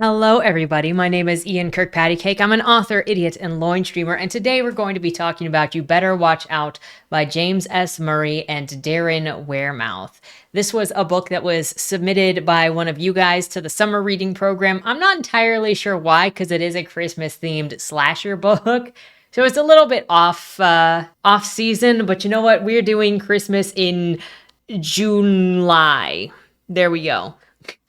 Hello, everybody. My name is Ian Kirkpatrick. I'm an author, idiot, and loin streamer, and today we're going to be talking about You Better Watch Out by James S. Murray and Darren Wearmouth. This was a book that was submitted by one of you guys to the summer reading program. I'm not entirely sure why, because it is a Christmas-themed slasher book. So it's a little bit off season, but you know what? We're doing Christmas in July. There we go.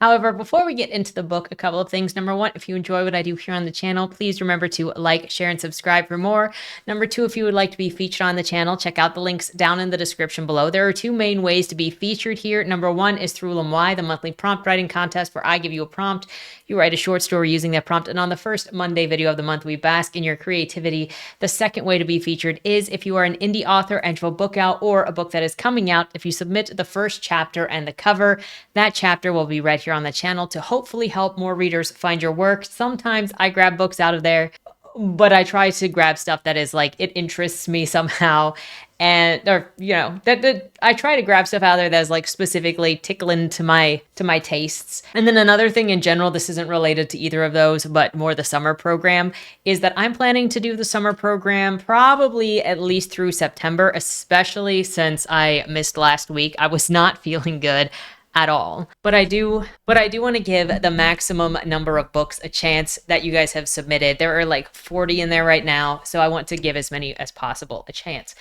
However, before we get into the book, a couple of things. Number one, if you enjoy what I do here on the channel, please remember to like, share, and subscribe for more. Number two, if you would like to be featured on the channel, check out the links down in the description below. There are two main ways to be featured here. Number one is through Leigh, the monthly prompt writing contest where I give you a prompt. You write a short story using that prompt, and on the first Monday video of the month, we bask in your creativity. The second way to be featured is if you are an indie author and you have a book out or a book that is coming out. If you submit the first chapter and the cover, that chapter will be read here on the channel to hopefully help more readers find your work. Sometimes I grab books out of there, but I try to grab stuff that is like, it interests me somehow. And, or, you know, that I try to grab stuff out there that's like specifically tickling to my tastes. And then another thing in general, this isn't related to either of those, but more the summer program, is that I'm planning to do the summer program probably at least through September, especially since I missed last week. I was not feeling good at all. But I do want to give the maximum number of books a chance that you guys have submitted. There are like 40 in there right now, so I want to give as many as possible a chance.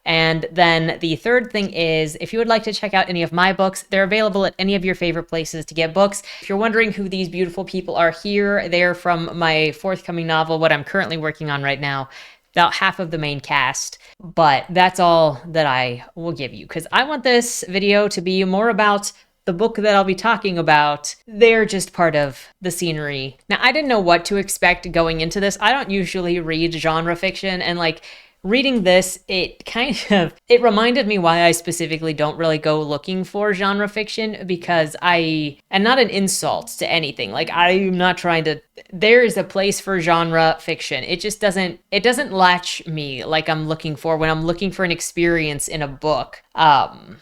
And then the third thing is, if you would like to check out any of my books, they're available at any of your favorite places to get books. If you're wondering who these beautiful people are here, they're from my forthcoming novel, what I'm currently working on right now. About half of the main cast, but that's all that I will give you, because I want this video to be more about the book that I'll be talking about. They're just part of the scenery. Now, I didn't know what to expect going into this. I don't usually read genre fiction, and like reading this, it reminded me why I specifically don't really go looking for genre fiction, because and not an insult to anything. Like, I'm not trying to, there is a place for genre fiction. It just doesn't latch me like I'm looking for when I'm looking for an experience in a book.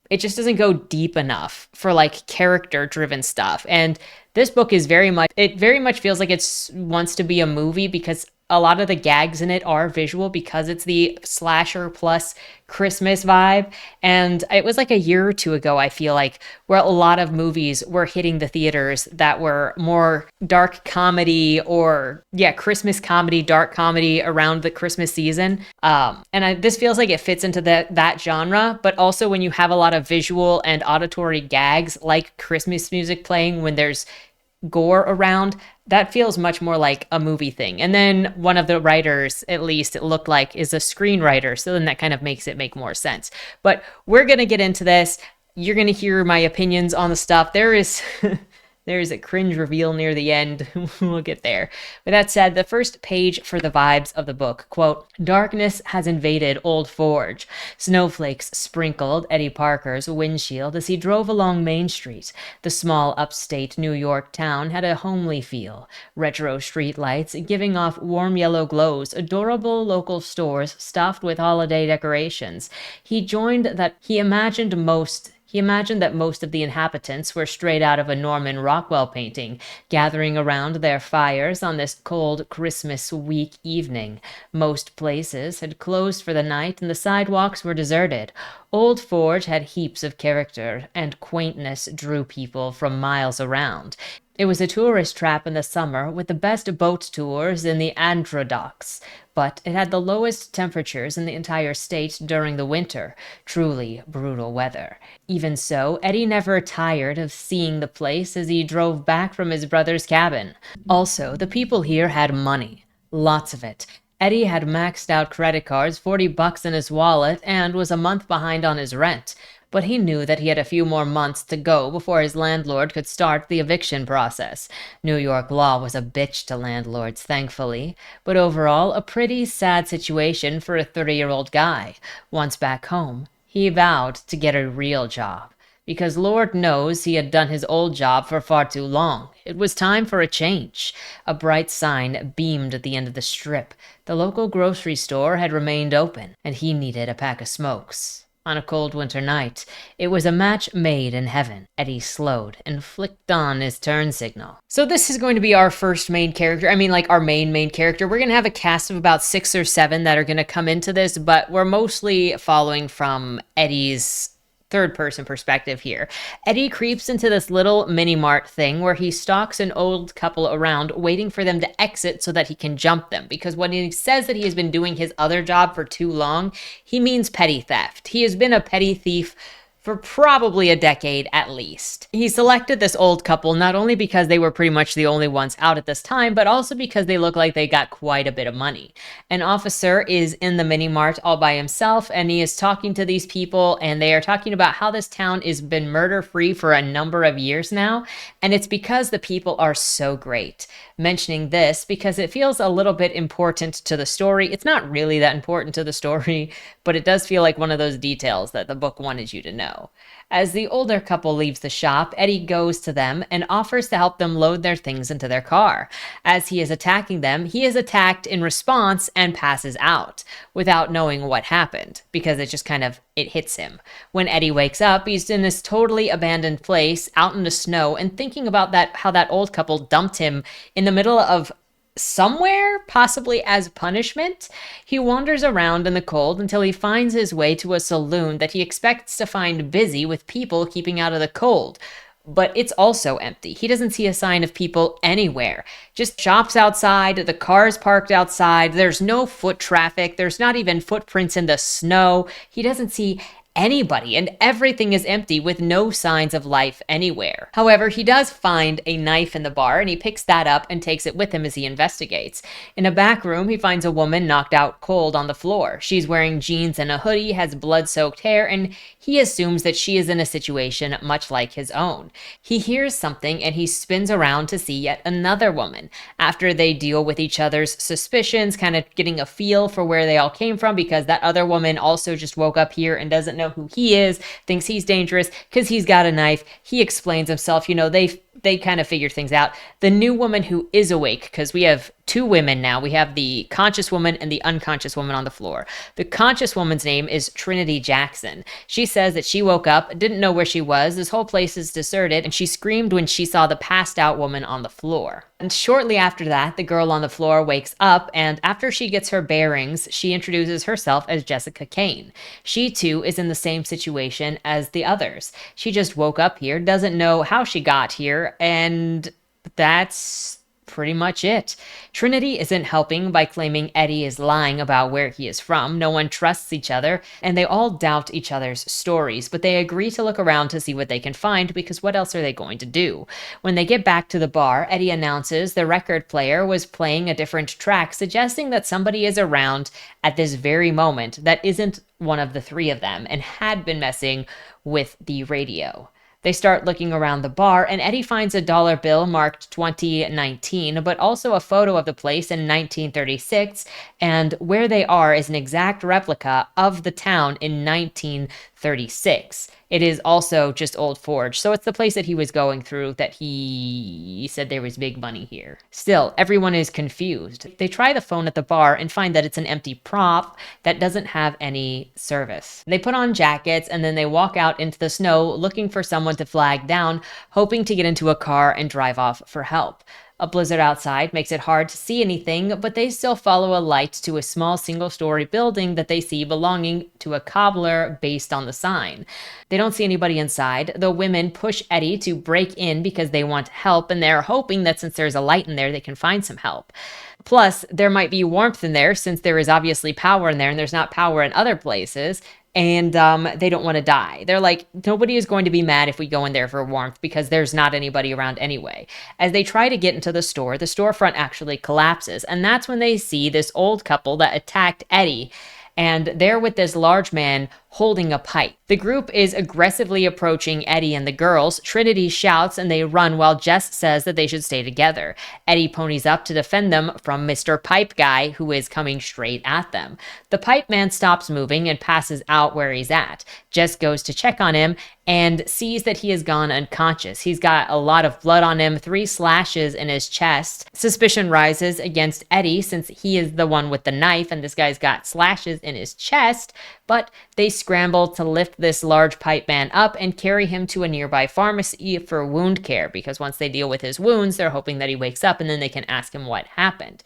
It just doesn't go deep enough for like character driven stuff. And this book is very much feels like it wants to be a movie, because a lot of the gags in it are visual, because it's the slasher plus Christmas vibe. And it was like a year or two ago, I feel like, where a lot of movies were hitting the theaters that were more dark comedy or, Christmas comedy, dark comedy around the Christmas season. This feels like it fits into that genre, but also when you have a lot of visual and auditory gags like Christmas music playing when there's gore around, that feels much more like a movie thing. And then one of the writers, at least it looked like, is a screenwriter, so then that kind of makes it make more sense. But we're gonna get into this. You're gonna hear my opinions on the stuff. There is a cringe reveal near the end. We'll get there. With that said, the first page for the vibes of the book, quote, "Darkness has invaded Old Forge. Snowflakes sprinkled Eddie Parker's windshield as he drove along Main Street. The small upstate New York town had a homely feel. Retro streetlights giving off warm yellow glows, adorable local stores stuffed with holiday decorations. He imagined that most of the inhabitants were straight out of a Norman Rockwell painting, gathering around their fires on this cold Christmas week evening. Most places had closed for the night and the sidewalks were deserted. Old Forge had heaps of character, and quaintness drew people from miles around. It was a tourist trap in the summer, with the best boat tours in the Androdocks, but it had the lowest temperatures in the entire state during the winter. Truly brutal weather. Even so, Eddie never tired of seeing the place as he drove back from his brother's cabin. Also, the people here had money. Lots of it. Eddie had maxed out credit cards, $40 in his wallet, and was a month behind on his rent. But he knew that he had a few more months to go before his landlord could start the eviction process. New York law was a bitch to landlords, thankfully, but overall a pretty sad situation for a 30-year-old guy. Once back home, he vowed to get a real job, because Lord knows he had done his old job for far too long. It was time for a change. A bright sign beamed at the end of the strip. The local grocery store had remained open, and he needed a pack of smokes. On a cold winter night, it was a match made in heaven. Eddie slowed and flicked on his turn signal. So this is going to be our first main character. I mean, like our main character. We're going to have a cast of about 6 or 7 that are going to come into this, but we're mostly following from Eddie's third person perspective here. Eddie creeps into this little mini mart thing where he stalks an old couple around, waiting for them to exit so that he can jump them. Because when he says that he has been doing his other job for too long, he means petty theft. He has been a petty thief for probably a decade at least. He selected this old couple not only because they were pretty much the only ones out at this time, but also because they look like they got quite a bit of money. An officer is in the mini mart all by himself, and he is talking to these people, and they are talking about how this town has been murder-free for a number of years now, and it's because the people are so great. Mentioning this because it feels a little bit important to the story. It's not really that important to the story, but it does feel like one of those details that the book wanted you to know. As the older couple leaves the shop, Eddie goes to them and offers to help them load their things into their car. As he is attacking them, he is attacked in response and passes out without knowing what happened because it hits him. When Eddie wakes up, he's in this totally abandoned place out in the snow and thinking about how that old couple dumped him in the middle of somewhere, possibly as punishment. He wanders around in the cold until he finds his way to a saloon that he expects to find busy with people keeping out of the cold. But it's also empty. He doesn't see a sign of people anywhere. Just shops outside, the cars parked outside, there's no foot traffic, there's not even footprints in the snow. He doesn't see anybody, and everything is empty with no signs of life anywhere. However, he does find a knife in the bar, and he picks that up and takes it with him as he investigates. In a back room, he finds a woman knocked out cold on the floor. She's wearing jeans and a hoodie, has blood-soaked hair, and he assumes that she is in a situation much like his own. He hears something, and he spins around to see yet another woman. After they deal with each other's suspicions, kind of getting a feel for where they all came from, because that other woman also just woke up here and doesn't know who he is, thinks he's dangerous because he's got a knife. He explains himself. They kind of figure things out. The new woman who is awake, because we have 2 women now. We have the conscious woman and the unconscious woman on the floor. The conscious woman's name is Trinity Jackson. She says that she woke up, didn't know where she was, this whole place is deserted, and she screamed when she saw the passed out woman on the floor. And shortly after that, the girl on the floor wakes up, and after she gets her bearings, she introduces herself as Jessica Kane. She too is in the same situation as the others. She just woke up here, doesn't know how she got here, and that's pretty much it. Trinity isn't helping by claiming Eddie is lying about where he is from. No one trusts each other, and they all doubt each other's stories, but they agree to look around to see what they can find, because what else are they going to do? When they get back to the bar, Eddie announces the record player was playing a different track, suggesting that somebody is around at this very moment that isn't one of the 3 of them and had been messing with the radio. They start looking around the bar, and Eddie finds a dollar bill marked 2019, but also a photo of the place in 1936, and where they are is an exact replica of the town in 1936. It is also just Old Forge, so it's the place that he was going through that he said there was big money here. Still, everyone is confused. They try the phone at the bar and find that it's an empty prop that doesn't have any service. They put on jackets and then they walk out into the snow looking for someone to flag down, hoping to get into a car and drive off for help. A blizzard outside makes it hard to see anything, but they still follow a light to a small single-story building that they see belonging to a cobbler based on the sign. They don't see anybody inside. The women push Eddie to break in because they want help, and they're hoping that since there's a light in there, they can find some help. Plus, there might be warmth in there since there is obviously power in there and there's not power in other places. And they don't want to die. They're like, nobody is going to be mad if we go in there for warmth because there's not anybody around anyway. As they try to get into the storefront actually collapses. And that's when they see this old couple that attacked Eddie. And they're with this large man holding a pipe. The group is aggressively approaching Eddie and the girls. Trinity shouts and they run while Jess says that they should stay together. Eddie ponies up to defend them from Mr. Pipe Guy, who is coming straight at them. The pipe man stops moving and passes out where he's at. Jess goes to check on him, and sees that he has gone unconscious. He's got a lot of blood on him, 3 slashes in his chest. Suspicion rises against Eddie since he is the one with the knife and this guy's got slashes in his chest, but they scramble to lift this large pipe man up and carry him to a nearby pharmacy for wound care, because once they deal with his wounds, they're hoping that he wakes up and then they can ask him what happened.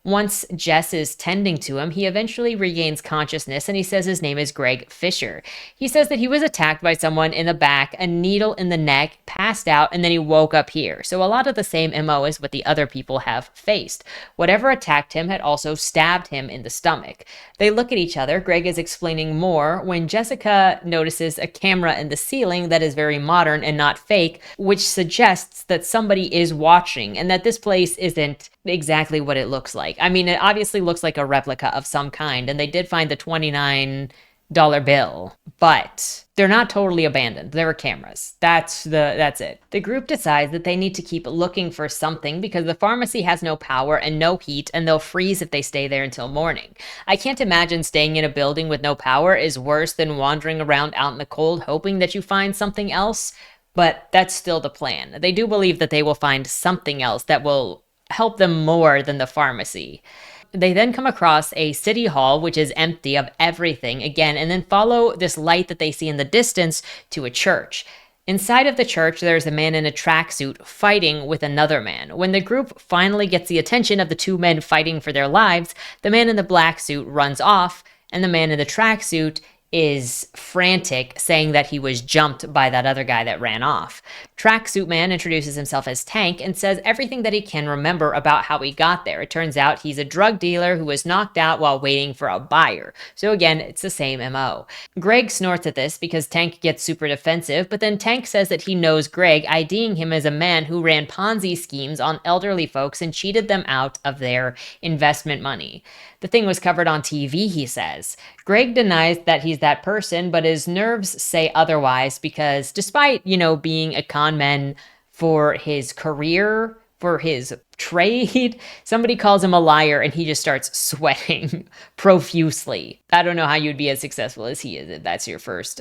Once Jess is tending to him, he eventually regains consciousness and he says his name is Greg Fisher. He says that he was attacked by someone in the back, a needle in the neck, passed out, and then he woke up here. So a lot of the same MO as what the other people have faced. Whatever attacked him had also stabbed him in the stomach. They look at each other. Greg is explaining more when Jessica notices a camera in the ceiling that is very modern and not fake, which suggests that somebody is watching and that this place isn't exactly what it looks like. I mean, it obviously looks like a replica of some kind, and they did find the $29 bill, but they're not totally abandoned. There are cameras. That's it. The group decides that they need to keep looking for something because the pharmacy has no power and no heat, and they'll freeze if they stay there until morning. I can't imagine staying in a building with no power is worse than wandering around out in the cold hoping that you find something else, but that's still the plan. They do believe that they will find something else that will help them more than the pharmacy. They then come across a city hall, which is empty of everything again, and then follow this light that they see in the distance to a church. Inside of the church, there's a man in a tracksuit fighting with another man. When the group finally gets the attention of the 2 men fighting for their lives, the man in the black suit runs off, and the man in the tracksuit is frantic, saying that he was jumped by that other guy that ran off. Tracksuit Man introduces himself as Tank and says everything that he can remember about how he got there. It turns out he's a drug dealer who was knocked out while waiting for a buyer. So again, it's the same MO. Greg snorts at this because Tank gets super defensive, but then Tank says that he knows Greg, IDing him as a man who ran Ponzi schemes on elderly folks and cheated them out of their investment money. The thing was covered on TV, he says. Greg denies that he's that person, but his nerves say otherwise because despite, being a con man for his career, for his trade, somebody calls him a liar and he just starts sweating profusely. I don't know how you'd be as successful as he is if that's your first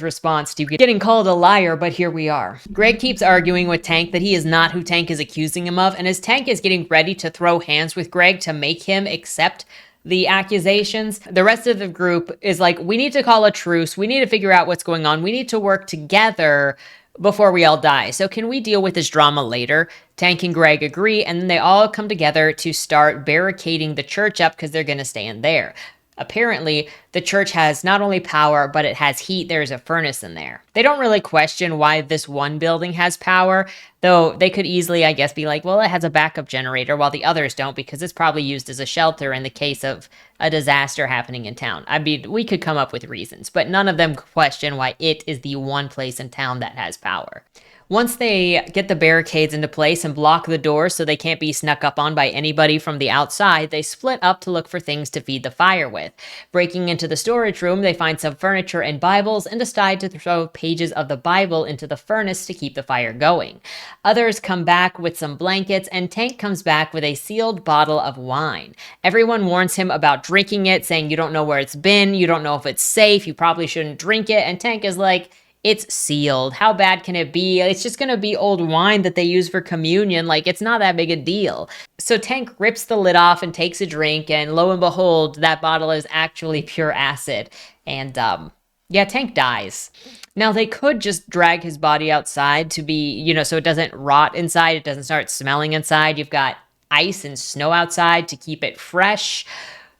response to getting called a liar, but here we are. Greg keeps arguing with Tank that he is not who Tank is accusing him of, and as Tank is getting ready to throw hands with Greg to make him accept the accusations, the rest of the group is like, we need to call a truce. We need to figure out what's going on. We need to work together before we all die. So can we deal with this drama later? Tank and Greg agree, and then they all come together to start barricading the church up because they're going to stay in there. Apparently, the church has not only power, but it has heat. There's a furnace in there. They don't really question why this one building has power, though they could easily, I guess, be like, well, it has a backup generator while the others don't because it's probably used as a shelter in the case of a disaster happening in town. I mean, we could come up with reasons, but none of them question why it is the one place in town that has power. Once they get the barricades into place and block the doors so they can't be snuck up on by anybody from the outside, they split up to look for things to feed the fire with. Breaking into the storage room, they find some furniture and Bibles and decide to throw pages of the Bible into the furnace to keep the fire going. Others come back with some blankets, and Tank comes back with a sealed bottle of wine. Everyone warns him about drinking it, saying you don't know where it's been, you don't know if it's safe, you probably shouldn't drink it, and Tank is like, it's sealed. How bad can it be? It's just going to be old wine that they use for communion. Like, it's not that big a deal. So Tank rips the lid off and takes a drink, and lo and behold, that bottle is actually pure acid. And, Tank dies. Now, they could just drag his body outside to be, so it doesn't rot inside, it doesn't start smelling inside. You've got ice and snow outside to keep it fresh.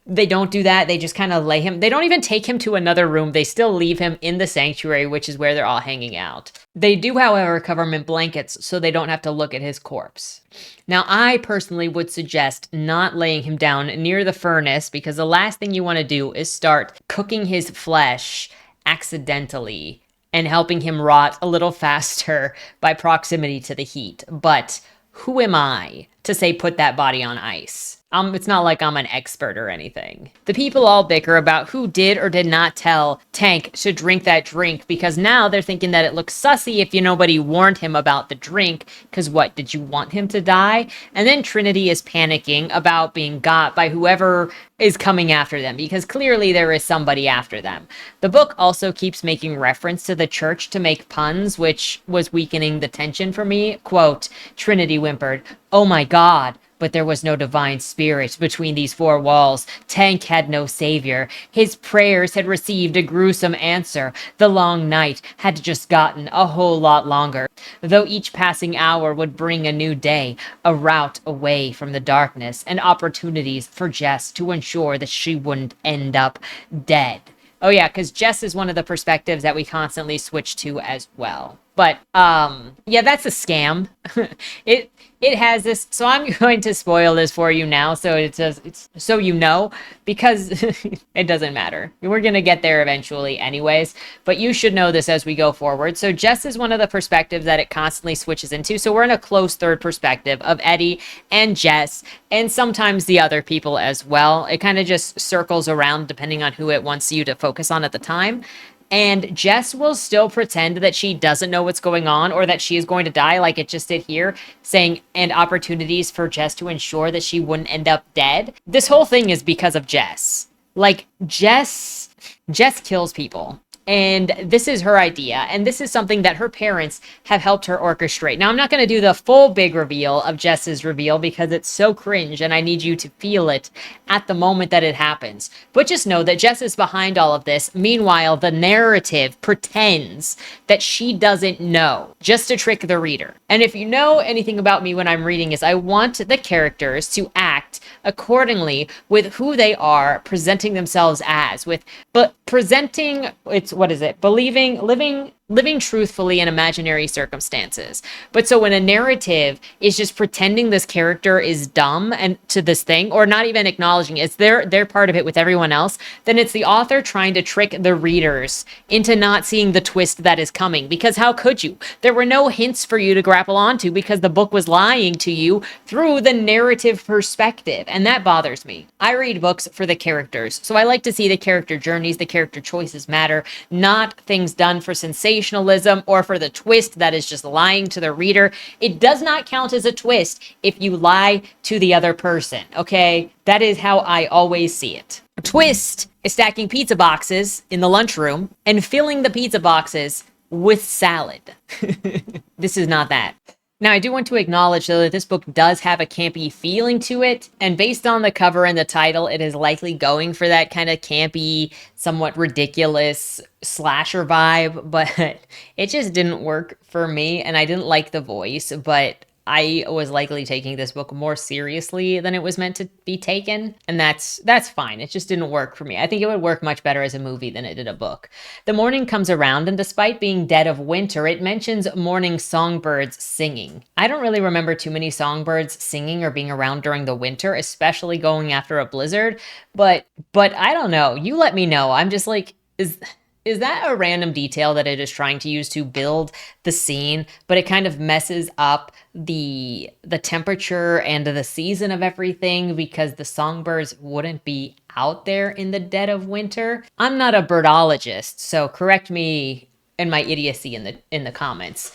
They don't do that. They just kind of lay him. They don't even take him to another room. They still leave him in the sanctuary, which is where they're all hanging out. They do, however, cover him in blankets so they don't have to look at his corpse. Now, I personally would suggest not laying him down near the furnace because the last thing you want to do is start cooking his flesh accidentally and helping him rot a little faster by proximity to the heat. But who am I to say put that body on ice? It's not like I'm an expert or anything. The people all bicker about who did or did not tell Tank to drink that drink, because now they're thinking that it looks sussy if nobody warned him about the drink, because what, did you want him to die? And then Trinity is panicking about being got by whoever is coming after them, because clearly there is somebody after them. The book also keeps making reference to the church to make puns, which was weakening the tension for me. Quote, Trinity whimpered, "Oh my God." But there was no divine spirit between these four walls. Tank had no savior. His prayers had received a gruesome answer. The long night had just gotten a whole lot longer, though each passing hour would bring a new day, a route away from the darkness, and opportunities for Jess to ensure that she wouldn't end up dead. Oh yeah, because Jess is one of the perspectives that we constantly switch to as well. But yeah, that's a scam. It has this, so I'm going to spoil this for you now, so it's so you know, because it doesn't matter. We're gonna get there eventually anyways, but you should know this as we go forward. So Jess is one of the perspectives that it constantly switches into. So we're in a close third perspective of Eddie and Jess, and sometimes the other people as well. It kind of just circles around depending on who it wants you to focus on at the time. And Jess will still pretend that she doesn't know what's going on, or that she is going to die, like it just did here, saying, and opportunities for Jess to ensure that she wouldn't end up dead. This whole thing is because of Jess. Like, Jess kills people. And this is her idea. And this is something that her parents have helped her orchestrate. Now, I'm not going to do the full big reveal of Jess's reveal because it's so cringe and I need you to feel it at the moment that it happens. But just know that Jess is behind all of this. Meanwhile, the narrative pretends that she doesn't know, just to trick the reader. And if you know anything about me when I'm reading, is I want the characters to act accordingly with who they are presenting themselves as, but presenting, it's, what is it? Living truthfully in imaginary circumstances. But so when a narrative is just pretending this character is dumb and to this thing, or not even acknowledging it's they're part of it with everyone else, then it's the author trying to trick the readers into not seeing the twist that is coming. Because how could you? There were no hints for you to grapple onto because the book was lying to you through the narrative perspective. And that bothers me. I read books for the characters. So I like to see the character journeys, the character choices matter, not things done for sensationalism or for the twist that is just lying to the reader. It does not count as a twist if you lie to the other person, okay? That is how I always see it. A twist is stacking pizza boxes in the lunchroom and filling the pizza boxes with salad. This is not that. Now, I do want to acknowledge, though, that this book does have a campy feeling to it, and based on the cover and the title, it is likely going for that kind of campy, somewhat ridiculous slasher vibe, but it just didn't work for me, and I didn't like the voice, but I was likely taking this book more seriously than it was meant to be taken, and that's fine. It just didn't work for me. I think it would work much better as a movie than it did a book. The morning comes around, and despite being dead of winter, it mentions morning songbirds singing. I don't really remember too many songbirds singing or being around during the winter, especially going after a blizzard, but I don't know. You let me know. I'm just like, is that a random detail that it is trying to use to build the scene, but it kind of messes up the temperature and the season of everything because the songbirds wouldn't be out there in the dead of winter? I'm not a birdologist, so correct me in my idiocy in the comments.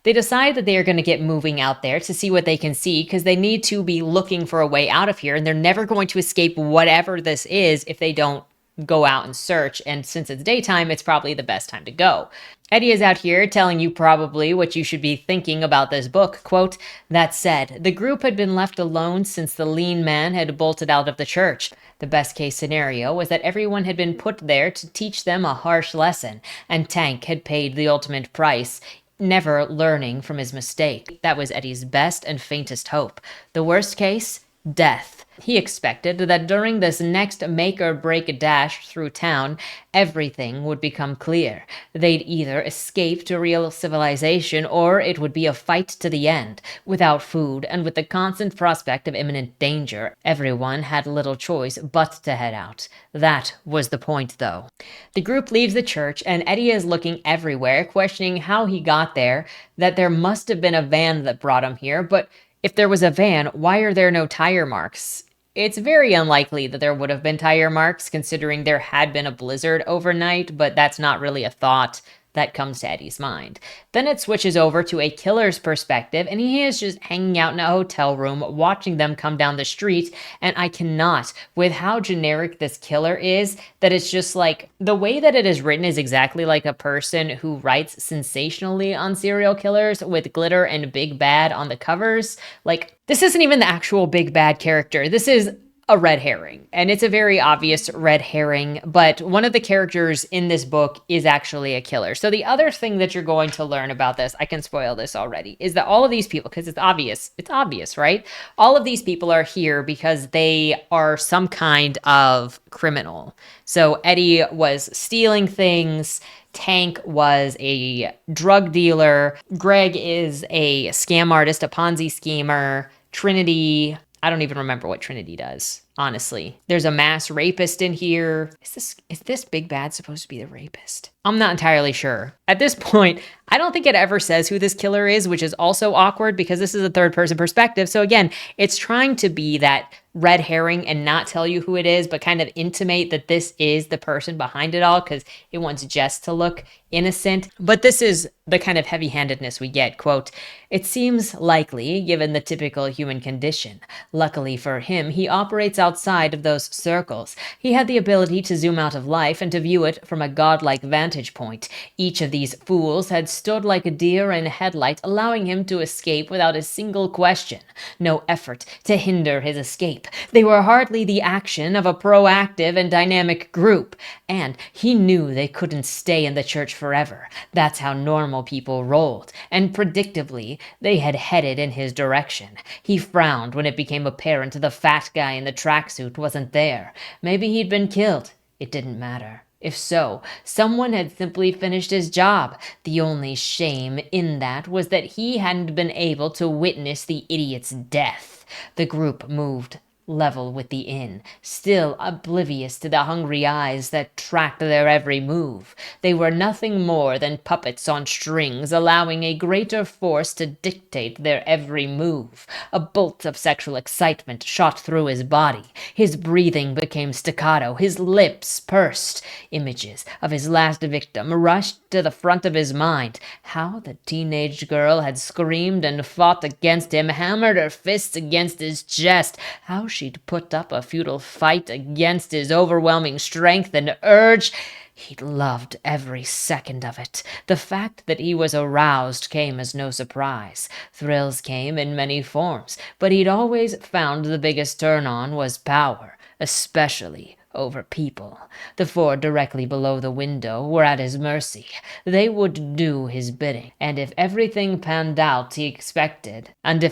They decide that they are going to get moving out there to see what they can see because they need to be looking for a way out of here, and they're never going to escape whatever this is if they don't go out and search, and since it's daytime, it's probably the best time to go. Eddie is out here telling you probably what you should be thinking about this book. Quote, that said, the group had been left alone since the lean man had bolted out of the church. The best case scenario was that everyone had been put there to teach them a harsh lesson, and Tank had paid the ultimate price, never learning from his mistake. That was Eddie's best and faintest hope. The worst case? Death. He expected that during this next make-or-break dash through town, everything would become clear. They'd either escape to real civilization, or it would be a fight to the end. Without food, and with the constant prospect of imminent danger, everyone had little choice but to head out. That was the point, though. The group leaves the church, and Eddie is looking everywhere, questioning how he got there, that there must have been a van that brought him here, but if there was a van, why are there no tire marks? It's very unlikely that there would have been tire marks considering there had been a blizzard overnight, but that's not really a thought that comes to Eddie's mind. Then it switches over to a killer's perspective, and he is just hanging out in a hotel room watching them come down the street, and I cannot, with how generic this killer is, that it's just like, the way that it is written is exactly like a person who writes sensationally on serial killers with glitter and big bad on the covers. Like, this isn't even the actual big bad character. This is a red herring, and it's a very obvious red herring, but one of the characters in this book is actually a killer. So the other thing that you're going to learn about this, I can spoil this already, is that all of these people, because it's obvious, right? All of these people are here because they are some kind of criminal. So Eddie was stealing things, Tank was a drug dealer, Greg is a scam artist, a Ponzi schemer, Trinity, I don't even remember what Trinity does, honestly. There's a mass rapist in here. Is this big bad supposed to be the rapist? I'm not entirely sure. At this point, I don't think it ever says who this killer is, which is also awkward because this is a third person perspective. So again, it's trying to be that red herring and not tell you who it is, but kind of intimate that this is the person behind it all because it wants Jess to look innocent. But this is the kind of heavy-handedness we get. Quote, "It seems likely, given the typical human condition. Luckily for him, he operates outside of those circles. He had the ability to zoom out of life and to view it from a godlike vantage point. Each of these fools had stood like a deer in headlight, allowing him to escape without a single question. No effort to hinder his escape. They were hardly the action of a proactive and dynamic group, and he knew they couldn't stay in the church forever. That's how normal people rolled, and predictably, they had headed in his direction. He frowned when it became apparent the fat guy in the tracksuit wasn't there. Maybe he'd been killed. It didn't matter. If so, someone had simply finished his job. The only shame in that was that he hadn't been able to witness the idiot's death. The group moved level with the inn, still oblivious to the hungry eyes that tracked their every move. They were nothing more than puppets on strings, allowing a greater force to dictate their every move. A bolt of sexual excitement shot through his body. His breathing became staccato, his lips pursed. Images of his last victim rushed to the front of his mind. How the teenage girl had screamed and fought against him, hammered her fists against his chest. How she'd put up a futile fight against his overwhelming strength and urge. He'd loved every second of it. The fact that he was aroused came as no surprise. Thrills came in many forms, but he'd always found the biggest turn-on was power, especially over people. The four directly below the window were at his mercy. They would do his bidding, and if everything panned out how he expected, and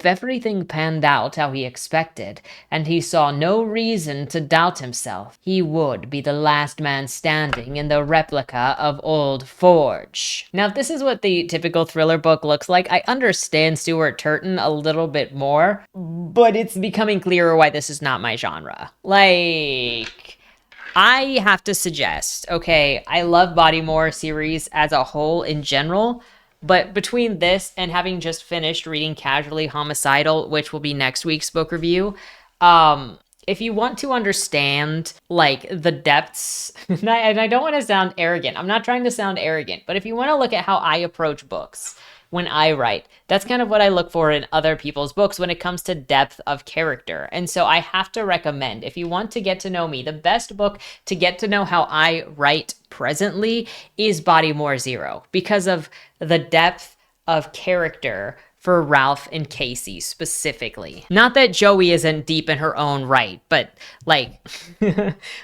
he saw no reason to doubt himself, he would be the last man standing in the replica of Old Forge. Now, if this is what the typical thriller book looks like, I understand Stuart Turton a little bit more, but it's becoming clearer why this is not my genre. Like, I have to suggest, okay, I love Bodymore series as a whole in general, but between this and having just finished reading Casually Homicidal, which will be next week's book review, if you want to understand, like, the depths, and I don't want to sound arrogant, I'm not trying to sound arrogant, but if you want to look at how I approach books when I write, that's kind of what I look for in other people's books when it comes to depth of character. And so I have to recommend, if you want to get to know me, the best book to get to know how I write presently is Bodymore Zero, because of the depth of character for Ralph and Casey specifically. Not that Joey isn't deep in her own right, but like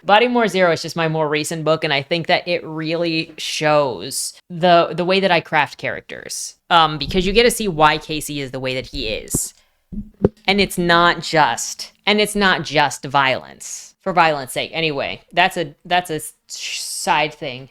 Bodymore Zero is just my more recent book, and I think that it really shows the way that I craft characters. Because you get to see why Casey is the way that he is. And it's not just violence. For violence sake. Anyway, that's a side thing.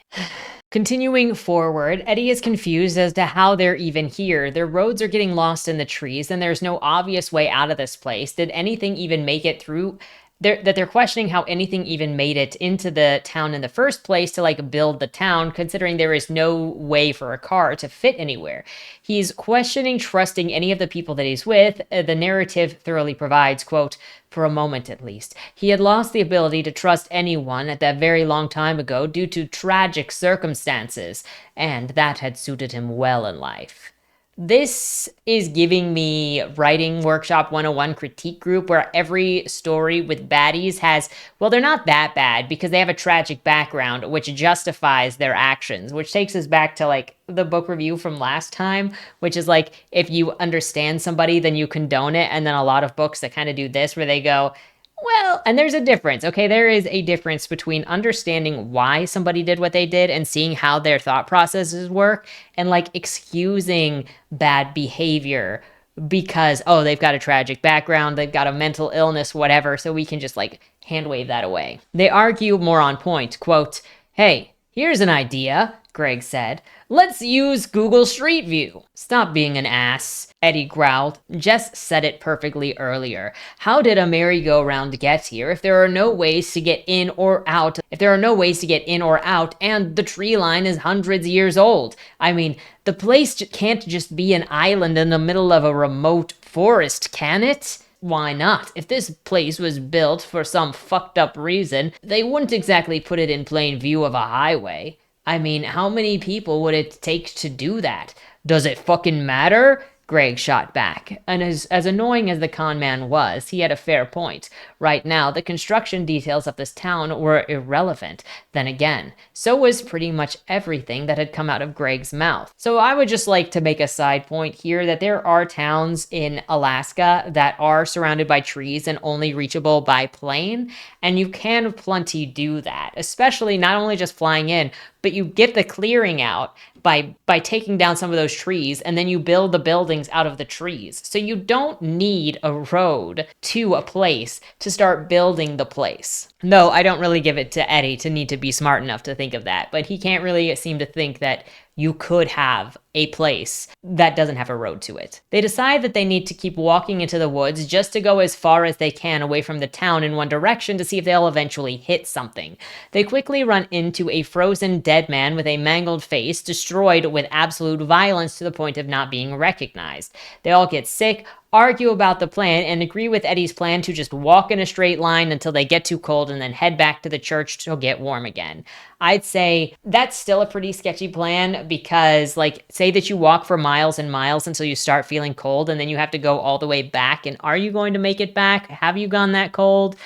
Continuing forward, Eddie is confused as to how they're even here. Their roads are getting lost in the trees, and there's no obvious way out of this place. Did anything even make it through they're questioning how anything even made it into the town in the first place to like build the town, considering there is no way for a car to fit anywhere. He's questioning trusting any of the people that he's with. The narrative thoroughly provides, quote, for a moment at least. He had lost the ability to trust anyone at that very long time ago due to tragic circumstances, and that had suited him well in life. This is giving me Writing Workshop 101 critique group, where every story with baddies has, well, they're not that bad because they have a tragic background, which justifies their actions, which takes us back to like the book review from last time, which is like, if you understand somebody, then you condone it. And then a lot of books that kind of do this, where they go, well, and there's a difference, okay? There is a difference between understanding why somebody did what they did and seeing how their thought processes work, and like excusing bad behavior because, oh, they've got a tragic background, they've got a mental illness, whatever, so we can just like hand wave that away. They argue more on point, quote, hey, here's an idea, Greg said. Let's use Google Street View. Stop being an ass, Eddie growled. Jess said it perfectly earlier. How did a merry-go-round get here if there are no ways to get in or out? If there are no ways to get in or out, and the tree line is hundreds of years old. I mean, the place can't just be an island in the middle of a remote forest, can it? Why not? If this place was built for some fucked up reason, they wouldn't exactly put it in plain view of a highway. I mean, how many people would it take to do that? Does it fucking matter? Greg shot back, and as annoying as the con man was, he had a fair point. Right now, the construction details of this town were irrelevant. Then again, so was pretty much everything that had come out of Greg's mouth. So I would just like to make a side point here that there are towns in Alaska that are surrounded by trees and only reachable by plane, and you can plenty do that, especially not only just flying in, but you get the clearing out by taking down some of those trees, and then you build the buildings out of the trees. So you don't need a road to a place to start building the place. Though I don't really give it to Eddie to need to be smart enough to think of that, but he can't really seem to think that you could have a place that doesn't have a road to it. They decide that they need to keep walking into the woods just to go as far as they can away from the town in one direction to see if they'll eventually hit something. They quickly run into a frozen dead man with a mangled face, destroyed with absolute violence to the point of not being recognized. They all get sick, argue about the plan, and agree with Eddie's plan to just walk in a straight line until they get too cold and then head back to the church to get warm again. I'd say that's still a pretty sketchy plan because, like, say that you walk for miles and miles until you start feeling cold and then you have to go all the way back. And are you going to make it back? Have you gone that cold?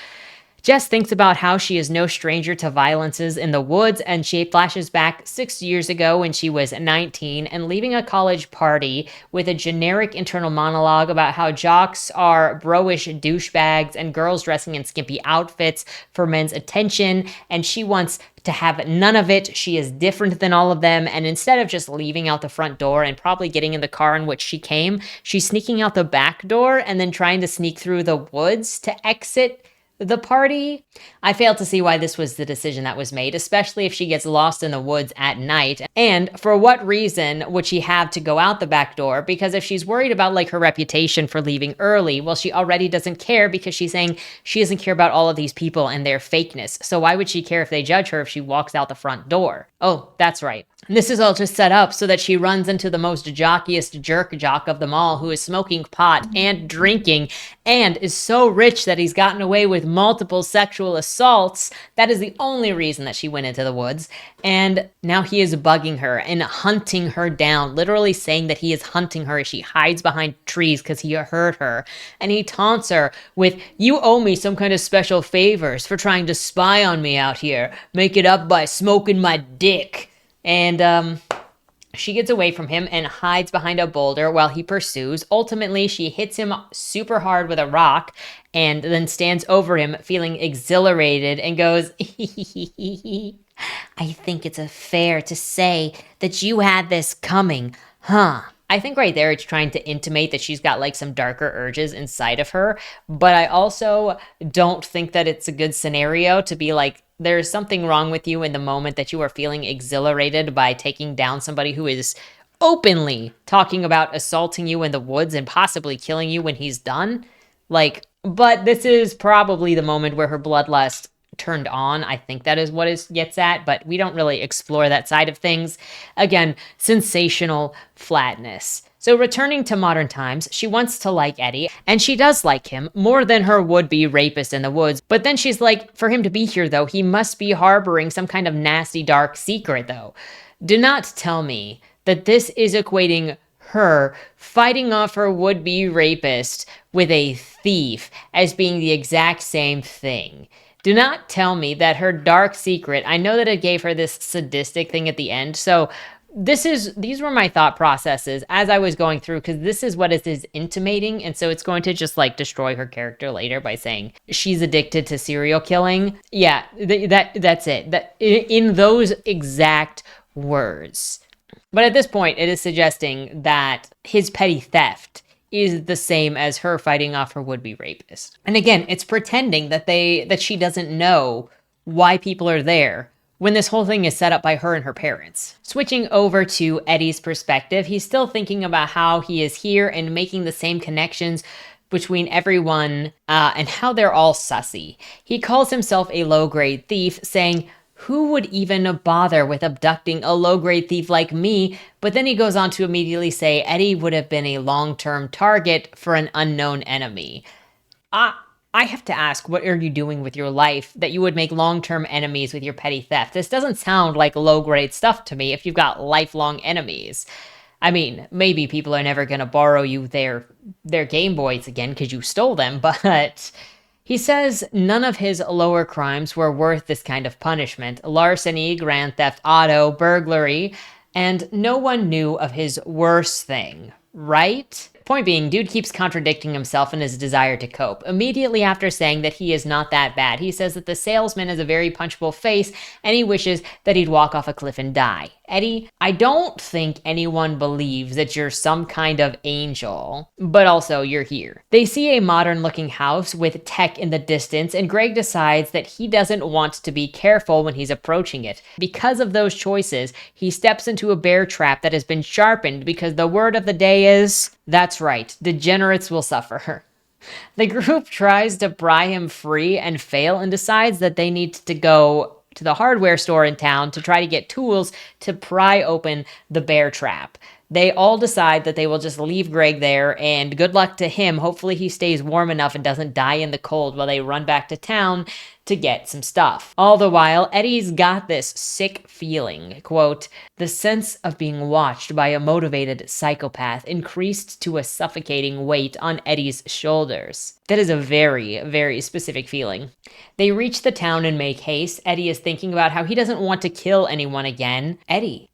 Jess thinks about how she is no stranger to violences in the woods, and she flashes back 6 years ago when she was 19 and leaving a college party with a generic internal monologue about how jocks are bro-ish douchebags and girls dressing in skimpy outfits for men's attention, and she wants to have none of it. She is different than all of them, and instead of just leaving out the front door and probably getting in the car in which she came, she's sneaking out the back door and then trying to sneak through the woods to exit the party. I fail to see why this was the decision that was made, especially if she gets lost in the woods at night. And for what reason would she have to go out the back door? Because if she's worried about like her reputation for leaving early, well, she already doesn't care because she's saying she doesn't care about all of these people and their fakeness. So why would she care if they judge her if she walks out the front door? Oh, that's right. This is all just set up so that she runs into the most jockiest jerk jock of them all, who is smoking pot and drinking and is so rich that he's gotten away with multiple sexual assaults. That is the only reason that she went into the woods. And now he is bugging her and hunting her down, literally saying that he is hunting her as she hides behind trees because he heard her. And he taunts her with, "You owe me some kind of special favors for trying to spy on me out here. Make it up by smoking my dick." And she gets away from him and hides behind a boulder while he pursues. Ultimately, she hits him super hard with a rock and then stands over him feeling exhilarated and goes, "I think it's fair to say that you had this coming, huh?" I think right there it's trying to intimate that she's got like some darker urges inside of her, but I also don't think that it's a good scenario to be like, there's something wrong with you in the moment that you are feeling exhilarated by taking down somebody who is openly talking about assaulting you in the woods and possibly killing you when he's done. Like, But this is probably the moment where her bloodlust turned on. I think that is what it gets at, but we don't really explore that side of things. Again, sensational flatness. So returning to modern times, she wants to like Eddie, and she does like him more than her would-be rapist in the woods. But then she's like, for him to be here, though, he must be harboring some kind of nasty, dark secret, though. Do not tell me that this is equating her fighting off her would-be rapist with a thief as being the exact same thing. Do not tell me that her dark secret, I know that it gave her this sadistic thing at the end, so these were my thought processes as I was going through, because this is what it is intimating, and so it's going to just like destroy her character later by saying she's addicted to serial killing. Yeah, that's it. That in those exact words. But at this point, it is suggesting that his petty theft is the same as her fighting off her would-be rapist. And again, it's pretending that she doesn't know why people are there when this whole thing is set up by her and her parents. Switching over to Eddie's perspective, he's still thinking about how he is here and making the same connections between everyone and how they're all sussy. He calls himself a low-grade thief, saying, who would even bother with abducting a low-grade thief like me? But then he goes on to immediately say Eddie would have been a long-term target for an unknown enemy. I have to ask, what are you doing with your life that you would make long-term enemies with your petty theft? This doesn't sound like low-grade stuff to me if you've got lifelong enemies. I mean, maybe people are never going to borrow you their Game Boys again because you stole them, but... He says none of his lower crimes were worth this kind of punishment. Larceny, grand theft auto, burglary, and no one knew of his worst thing, right? Point being, dude keeps contradicting himself in his desire to cope. Immediately after saying that he is not that bad, he says that the salesman has a very punchable face and he wishes that he'd walk off a cliff and die. Eddie, I don't think anyone believes that you're some kind of angel, but also you're here. They see a modern-looking house with tech in the distance, and Greg decides that he doesn't want to be careful when he's approaching it. Because of those choices, he steps into a bear trap that has been sharpened because the word of the day is, that's right, degenerates will suffer. The group tries to pry him free and fail and decides that they need to go to the hardware store in town to try to get tools to pry open the bear trap. They all decide that they will just leave Greg there, and good luck to him. Hopefully he stays warm enough and doesn't die in the cold while they run back to town to get some stuff. All the while, Eddie's got this sick feeling, quote, the sense of being watched by a motivated psychopath increased to a suffocating weight on Eddie's shoulders. That is a very, very specific feeling. They reach the town and make haste. Eddie is thinking about how he doesn't want to kill anyone again. Eddie,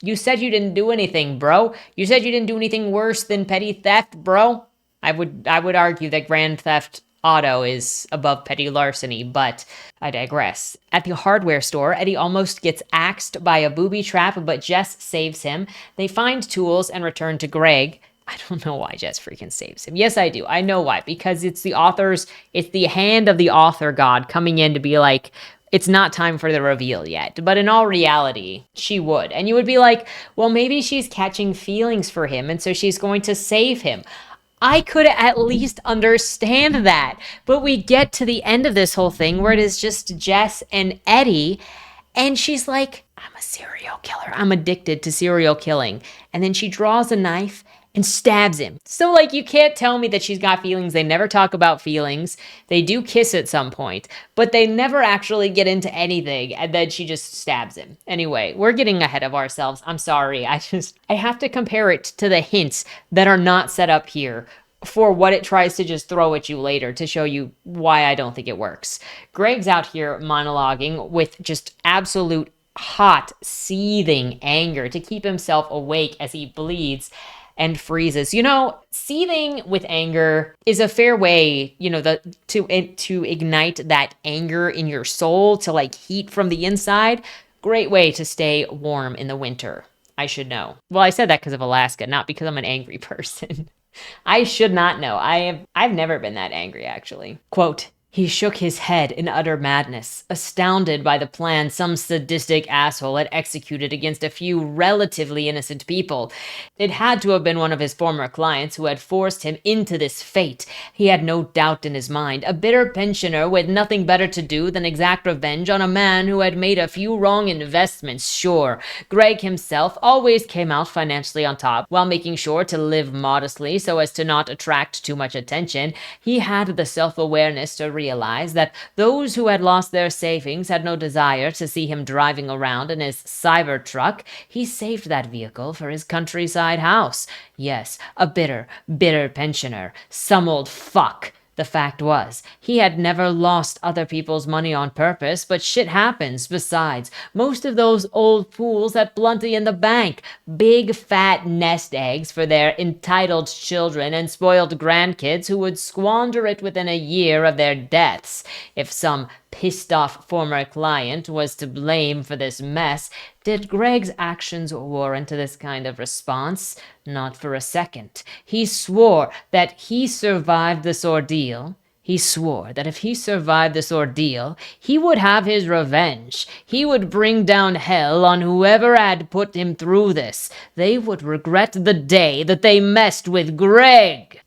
you said you didn't do anything, bro. You said you didn't do anything worse than petty theft, bro. I would argue that grand theft auto is above petty larceny, but I digress. At the hardware store, Eddie almost gets axed by a booby trap, but Jess saves him. They find tools and return to Greg. I don't know why Jess freaking saves him. Yes, I do. I know why. Because it's the hand of the author god coming in to be like, it's not time for the reveal yet. But in all reality, she would. And you would be like, well, maybe she's catching feelings for him, and so she's going to save him. I could at least understand that. But we get to the end of this whole thing where it is just Jess and Eddie, and she's like, I'm a serial killer. I'm addicted to serial killing. And then she draws a knife and stabs him. So, like, you can't tell me that she's got feelings. They never talk about feelings. They do kiss at some point, but they never actually get into anything, and then she just stabs him. Anyway, we're getting ahead of ourselves. I'm sorry. I have to compare it to the hints that are not set up here for what it tries to just throw at you later to show you why I don't think it works. Greg's out here monologuing with just absolute hot, seething anger to keep himself awake as he bleeds and freezes. You know, seething with anger is a fair way, you know, to ignite that anger in your soul, to like heat from the inside. Great way to stay warm in the winter. I should know. Well, I said that because of Alaska, not because I'm an angry person. I should not know. I've never been that angry, actually. Quote, He shook his head in utter madness, astounded by the plan some sadistic asshole had executed against a few relatively innocent people. It had to have been one of his former clients who had forced him into this fate. He had no doubt in his mind. A bitter pensioner with nothing better to do than exact revenge on a man who had made a few wrong investments. Sure, Greg himself always came out financially on top while making sure to live modestly so as to not attract too much attention. He had the self-awareness to realize that those who had lost their savings had no desire to see him driving around in his cyber truck. He saved that vehicle for his countryside house. Yes, a bitter, bitter pensioner. Some old fuck. The fact was, he had never lost other people's money on purpose, but shit happens. Besides, most of those old fools had plenty in the bank. Big fat nest eggs for their entitled children and spoiled grandkids who would squander it within a year of their deaths. If some pissed-off former client was to blame for this mess, did Greg's actions warrant this kind of response? Not for a second. He swore that he survived this ordeal. He swore that if he survived this ordeal, he would have his revenge. He would bring down hell on whoever had put him through this. They would regret the day that they messed with Greg.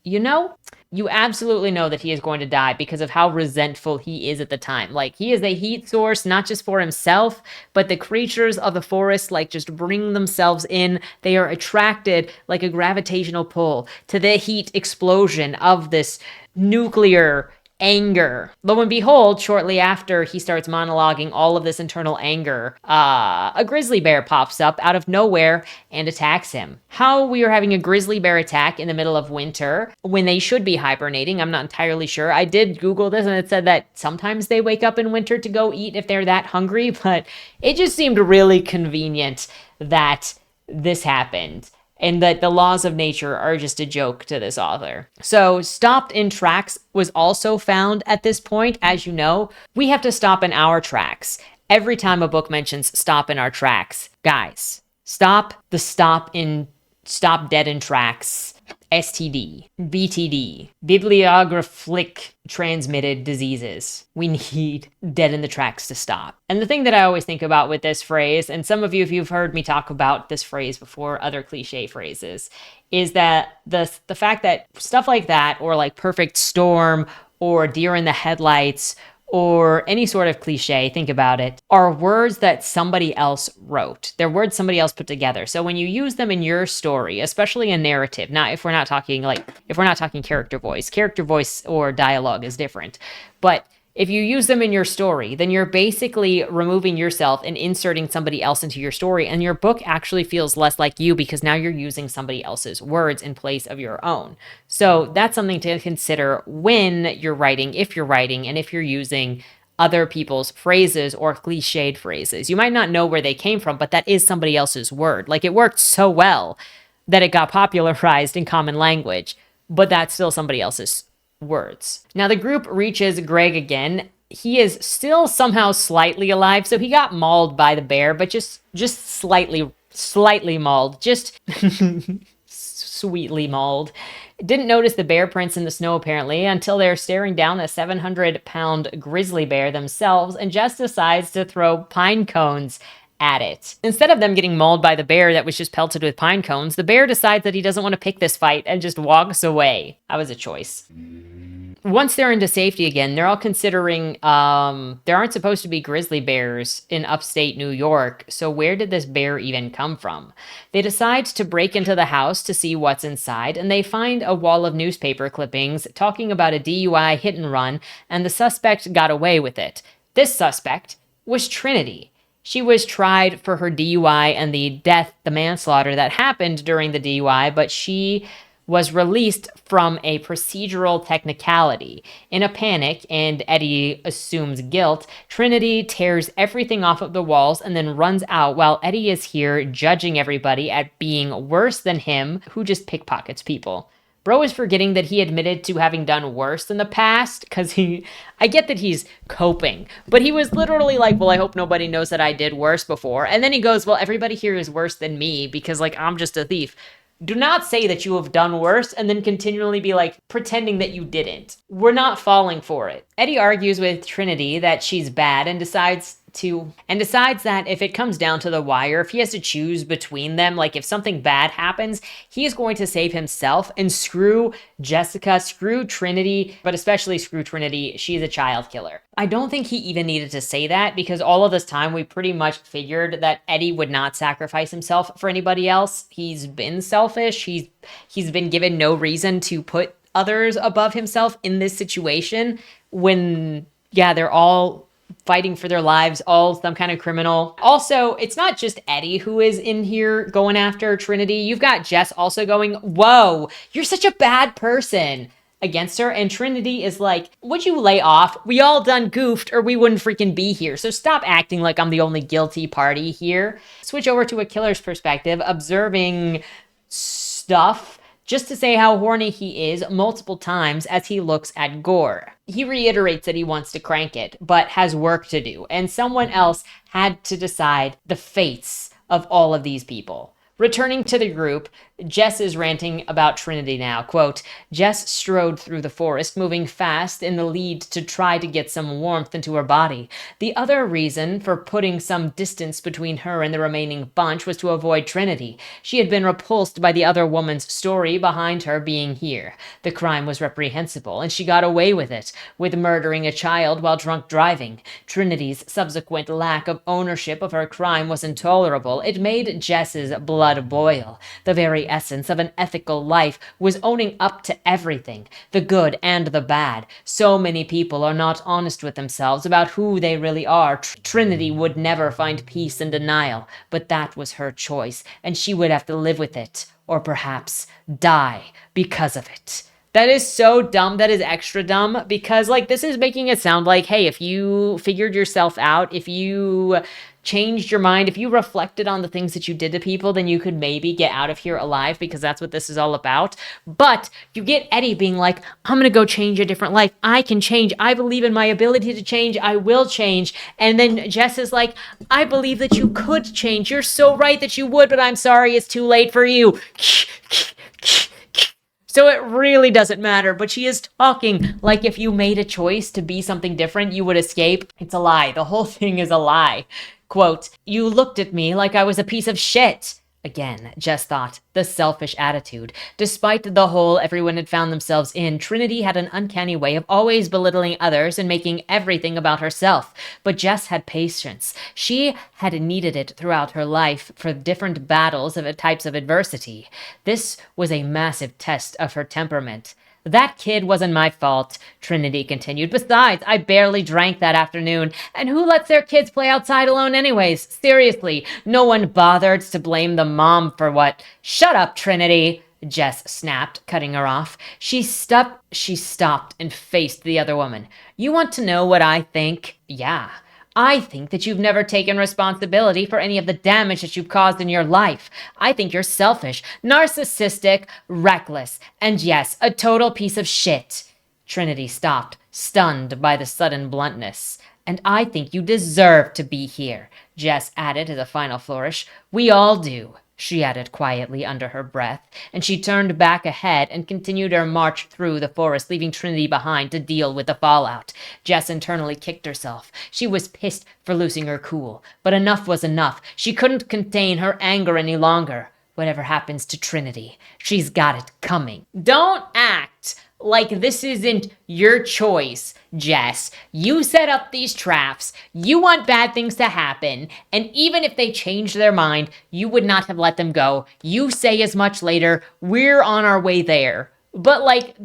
You absolutely know that he is going to die because of how resentful he is at the time. Like, he is a heat source, not just for himself, but the creatures of the forest, just bring themselves in. They are attracted like a gravitational pull to the heat explosion of this nuclear anger. Lo and behold, shortly after he starts monologuing all of this internal anger, a grizzly bear pops up out of nowhere and attacks him. How we are having a grizzly bear attack in the middle of winter when they should be hibernating, I'm not entirely sure. I did Google this and it said that sometimes they wake up in winter to go eat if they're that hungry, but it just seemed really convenient that this happened, and that the laws of nature are just a joke to this author. So stopped in tracks was also found at this point. As you know, we have to stop in our tracks. Every time a book mentions stop in our tracks, guys, stop dead in tracks. STD, BTD, bibliographic transmitted diseases. We need dead in the tracks to stop. And the thing that I always think about with this phrase, and some of you, if you've heard me talk about this phrase before, other cliche phrases, is that the fact that stuff like that, or like perfect storm, or deer in the headlights, or any sort of cliche, think about it, are words that somebody else wrote. They're words somebody else put together. So when you use them in your story, especially a narrative, if we're not talking character voice or dialogue is different. But if you use them in your story, then you're basically removing yourself and inserting somebody else into your story, and your book actually feels less like you because now you're using somebody else's words in place of your own. So that's something to consider when you're writing, if you're writing, and if you're using other people's phrases or cliched phrases. You might not know where they came from, but that is somebody else's word. Like, it worked so well that it got popularized in common language, but that's still somebody else's words. Now the group reaches Greg again. He is still somehow slightly alive, so he got mauled by the bear, but just slightly mauled, just sweetly mauled. Didn't notice the bear prints in the snow apparently until they're staring down a 700-pound grizzly bear themselves, and Jess decides to throw pine cones at it. Instead of them getting mauled by the bear that was just pelted with pine cones, the bear decides that he doesn't want to pick this fight and just walks away. That was a choice. Once they're into safety again, they're all considering there aren't supposed to be grizzly bears in upstate New York, so where did this bear even come from? They decide to break into the house to see what's inside, and they find a wall of newspaper clippings talking about a DUI hit and run, and the suspect got away with it. This suspect was Trinity. She was tried for her DUI and the manslaughter that happened during the DUI, but she was released from a procedural technicality. In a panic, and Eddie assumes guilt, Trinity tears everything off of the walls and then runs out while Eddie is here judging everybody at being worse than him, who just pickpockets people. Bro is forgetting that he admitted to having done worse in the past, because I get that he's coping, but he was literally like, well, I hope nobody knows that I did worse before. And then he goes, well, everybody here is worse than me because, I'm just a thief. Do not say that you have done worse and then continually be like pretending that you didn't. We're not falling for it. Eddie argues with Trinity that she's bad and decides that if it comes down to the wire, if he has to choose between them, like if something bad happens, he is going to save himself and screw Jessica, screw Trinity, but especially screw Trinity. She's a child killer. I don't think he even needed to say that, because all of this time we pretty much figured that Eddie would not sacrifice himself for anybody else. He's been selfish. He's been given no reason to put others above himself in this situation when, yeah, they're all fighting for their lives, all some kind of criminal. Also, it's not just Eddie who is in here going after Trinity. You've got Jess also going, whoa, you're such a bad person, against her. And Trinity is like, would you lay off? We all done goofed or we wouldn't freaking be here. So stop acting like I'm the only guilty party here. Switch over to a killer's perspective, observing stuff, just to say how horny he is multiple times as he looks at Gore. He reiterates that he wants to crank it, but has work to do, and someone else had to decide the fates of all of these people. Returning to the group, Jess is ranting about Trinity now. Quote, Jess strode through the forest, moving fast in the lead to try to get some warmth into her body. The other reason for putting some distance between her and the remaining bunch was to avoid Trinity. She had been repulsed by the other woman's story behind her being here. The crime was reprehensible, and she got away with it, with murdering a child while drunk driving. Trinity's subsequent lack of ownership of her crime was intolerable. It made Jess's blood boil. The very essence of an ethical life was owning up to everything, the good and the bad. So many people are not honest with themselves about who they really are. Trinity would never find peace in denial, but that was her choice, and she would have to live with it, or perhaps die because of it. That is so dumb. That is extra dumb, because like this is making it sound like, hey, if you figured yourself out, if you changed your mind, if you reflected on the things that you did to people, then you could maybe get out of here alive, because that's what this is all about. But you get Eddie being like, I'm gonna go change a different life. I can change. I believe in my ability to change. I will change. And then Jess is like, I believe that you could change. You're so right that you would, but I'm sorry, it's too late for you. So it really doesn't matter, but she is talking like if you made a choice to be something different, you would escape. It's a lie. The whole thing is a lie. Quote, you looked at me like I was a piece of shit. Again, Jess thought, the selfish attitude. Despite the hole everyone had found themselves in, Trinity had an uncanny way of always belittling others and making everything about herself. But Jess had patience. She had needed it throughout her life for different battles of types of adversity. This was a massive test of her temperament. That kid wasn't my fault, Trinity continued. Besides, I barely drank that afternoon. And who lets their kids play outside alone anyways? Seriously, no one bothered to blame the mom for what? Shut up, Trinity, Jess snapped, cutting her off. She stopped and faced the other woman. You want to know what I think? Yeah. I think that you've never taken responsibility for any of the damage that you've caused in your life. I think you're selfish, narcissistic, reckless, and yes, a total piece of shit. Trinity stopped, stunned by the sudden bluntness. And I think you deserve to be here, Jess added as a final flourish. We all do, she added quietly under her breath, and she turned back ahead and continued her march through the forest, leaving Trinity behind to deal with the fallout. Jess internally kicked herself. She was pissed for losing her cool, but enough was enough. She couldn't contain her anger any longer. Whatever happens to Trinity, she's got it coming. Don't act like this isn't your choice, Jess. You set up these traps. You want bad things to happen. And even if they change their mind, you would not have let them go. You say as much later. We're on our way there. But like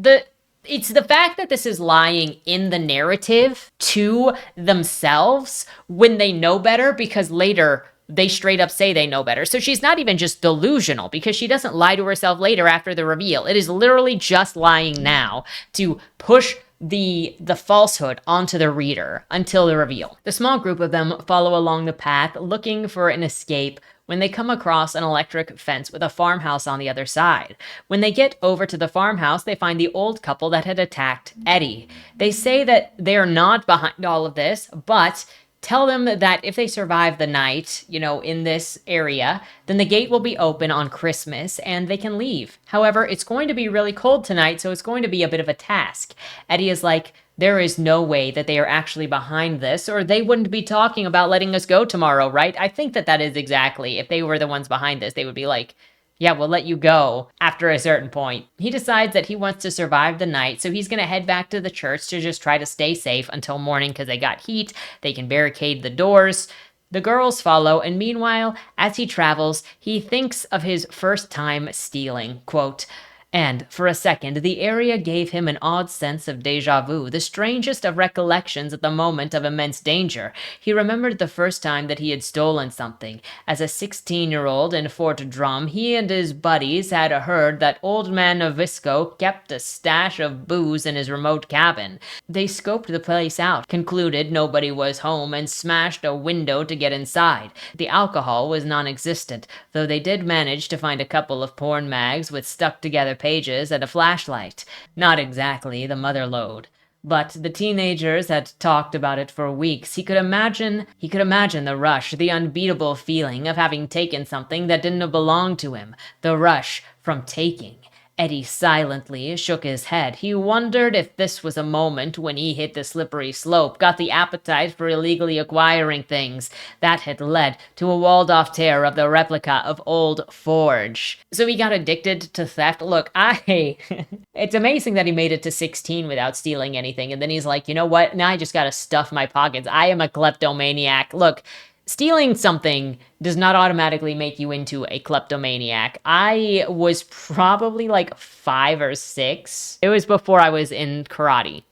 it's the fact that this is lying in the narrative to themselves when they know better, because later they straight up say they know better. So she's not even just delusional, because she doesn't lie to herself later after the reveal. It is literally just lying now to push the falsehood onto the reader until the reveal. The small group of them follow along the path looking for an escape when they come across an electric fence with a farmhouse on the other side. When they get over to the farmhouse, they find the old couple that had attacked Eddie. They say that they're not behind all of this, but Tell them that if they survive the night, in this area, then the gate will be open on Christmas and they can leave. However, it's going to be really cold tonight, so it's going to be a bit of a task. Eddie is like, there is no way that they are actually behind this, or they wouldn't be talking about letting us go tomorrow, right? I think that is exactly, if they were the ones behind this, they would be like, yeah, we'll let you go after a certain point. He decides that he wants to survive the night, so he's going to head back to the church to just try to stay safe until morning because they got heat. They can barricade the doors. The girls follow, and meanwhile, as he travels, he thinks of his first time stealing. Quote, and for a second, the area gave him an odd sense of déjà vu, the strangest of recollections at the moment of immense danger. He remembered the first time that he had stolen something. As a 16-year-old in Fort Drum, he and his buddies had heard that old man Novisco kept a stash of booze in his remote cabin. They scoped the place out, concluded nobody was home, and smashed a window to get inside. The alcohol was non-existent, though they did manage to find a couple of porn mags with stuck-together pages and a flashlight. Not exactly the mother lode. But the teenagers had talked about it for weeks. He could imagine the rush, the unbeatable feeling of having taken something that didn't belong to him. The rush from taking. Eddie silently shook his head. He wondered if this was a moment when he hit the slippery slope, got the appetite for illegally acquiring things that had led to a walled-off tear of the replica of Old Forge. So he got addicted to theft. Look, it's amazing that he made it to 16 without stealing anything, and then he's like, you know what? Now I just gotta stuff my pockets. I am a kleptomaniac. Look, stealing something does not automatically make you into a kleptomaniac. I was probably like 5 or 6. It was before I was in karate,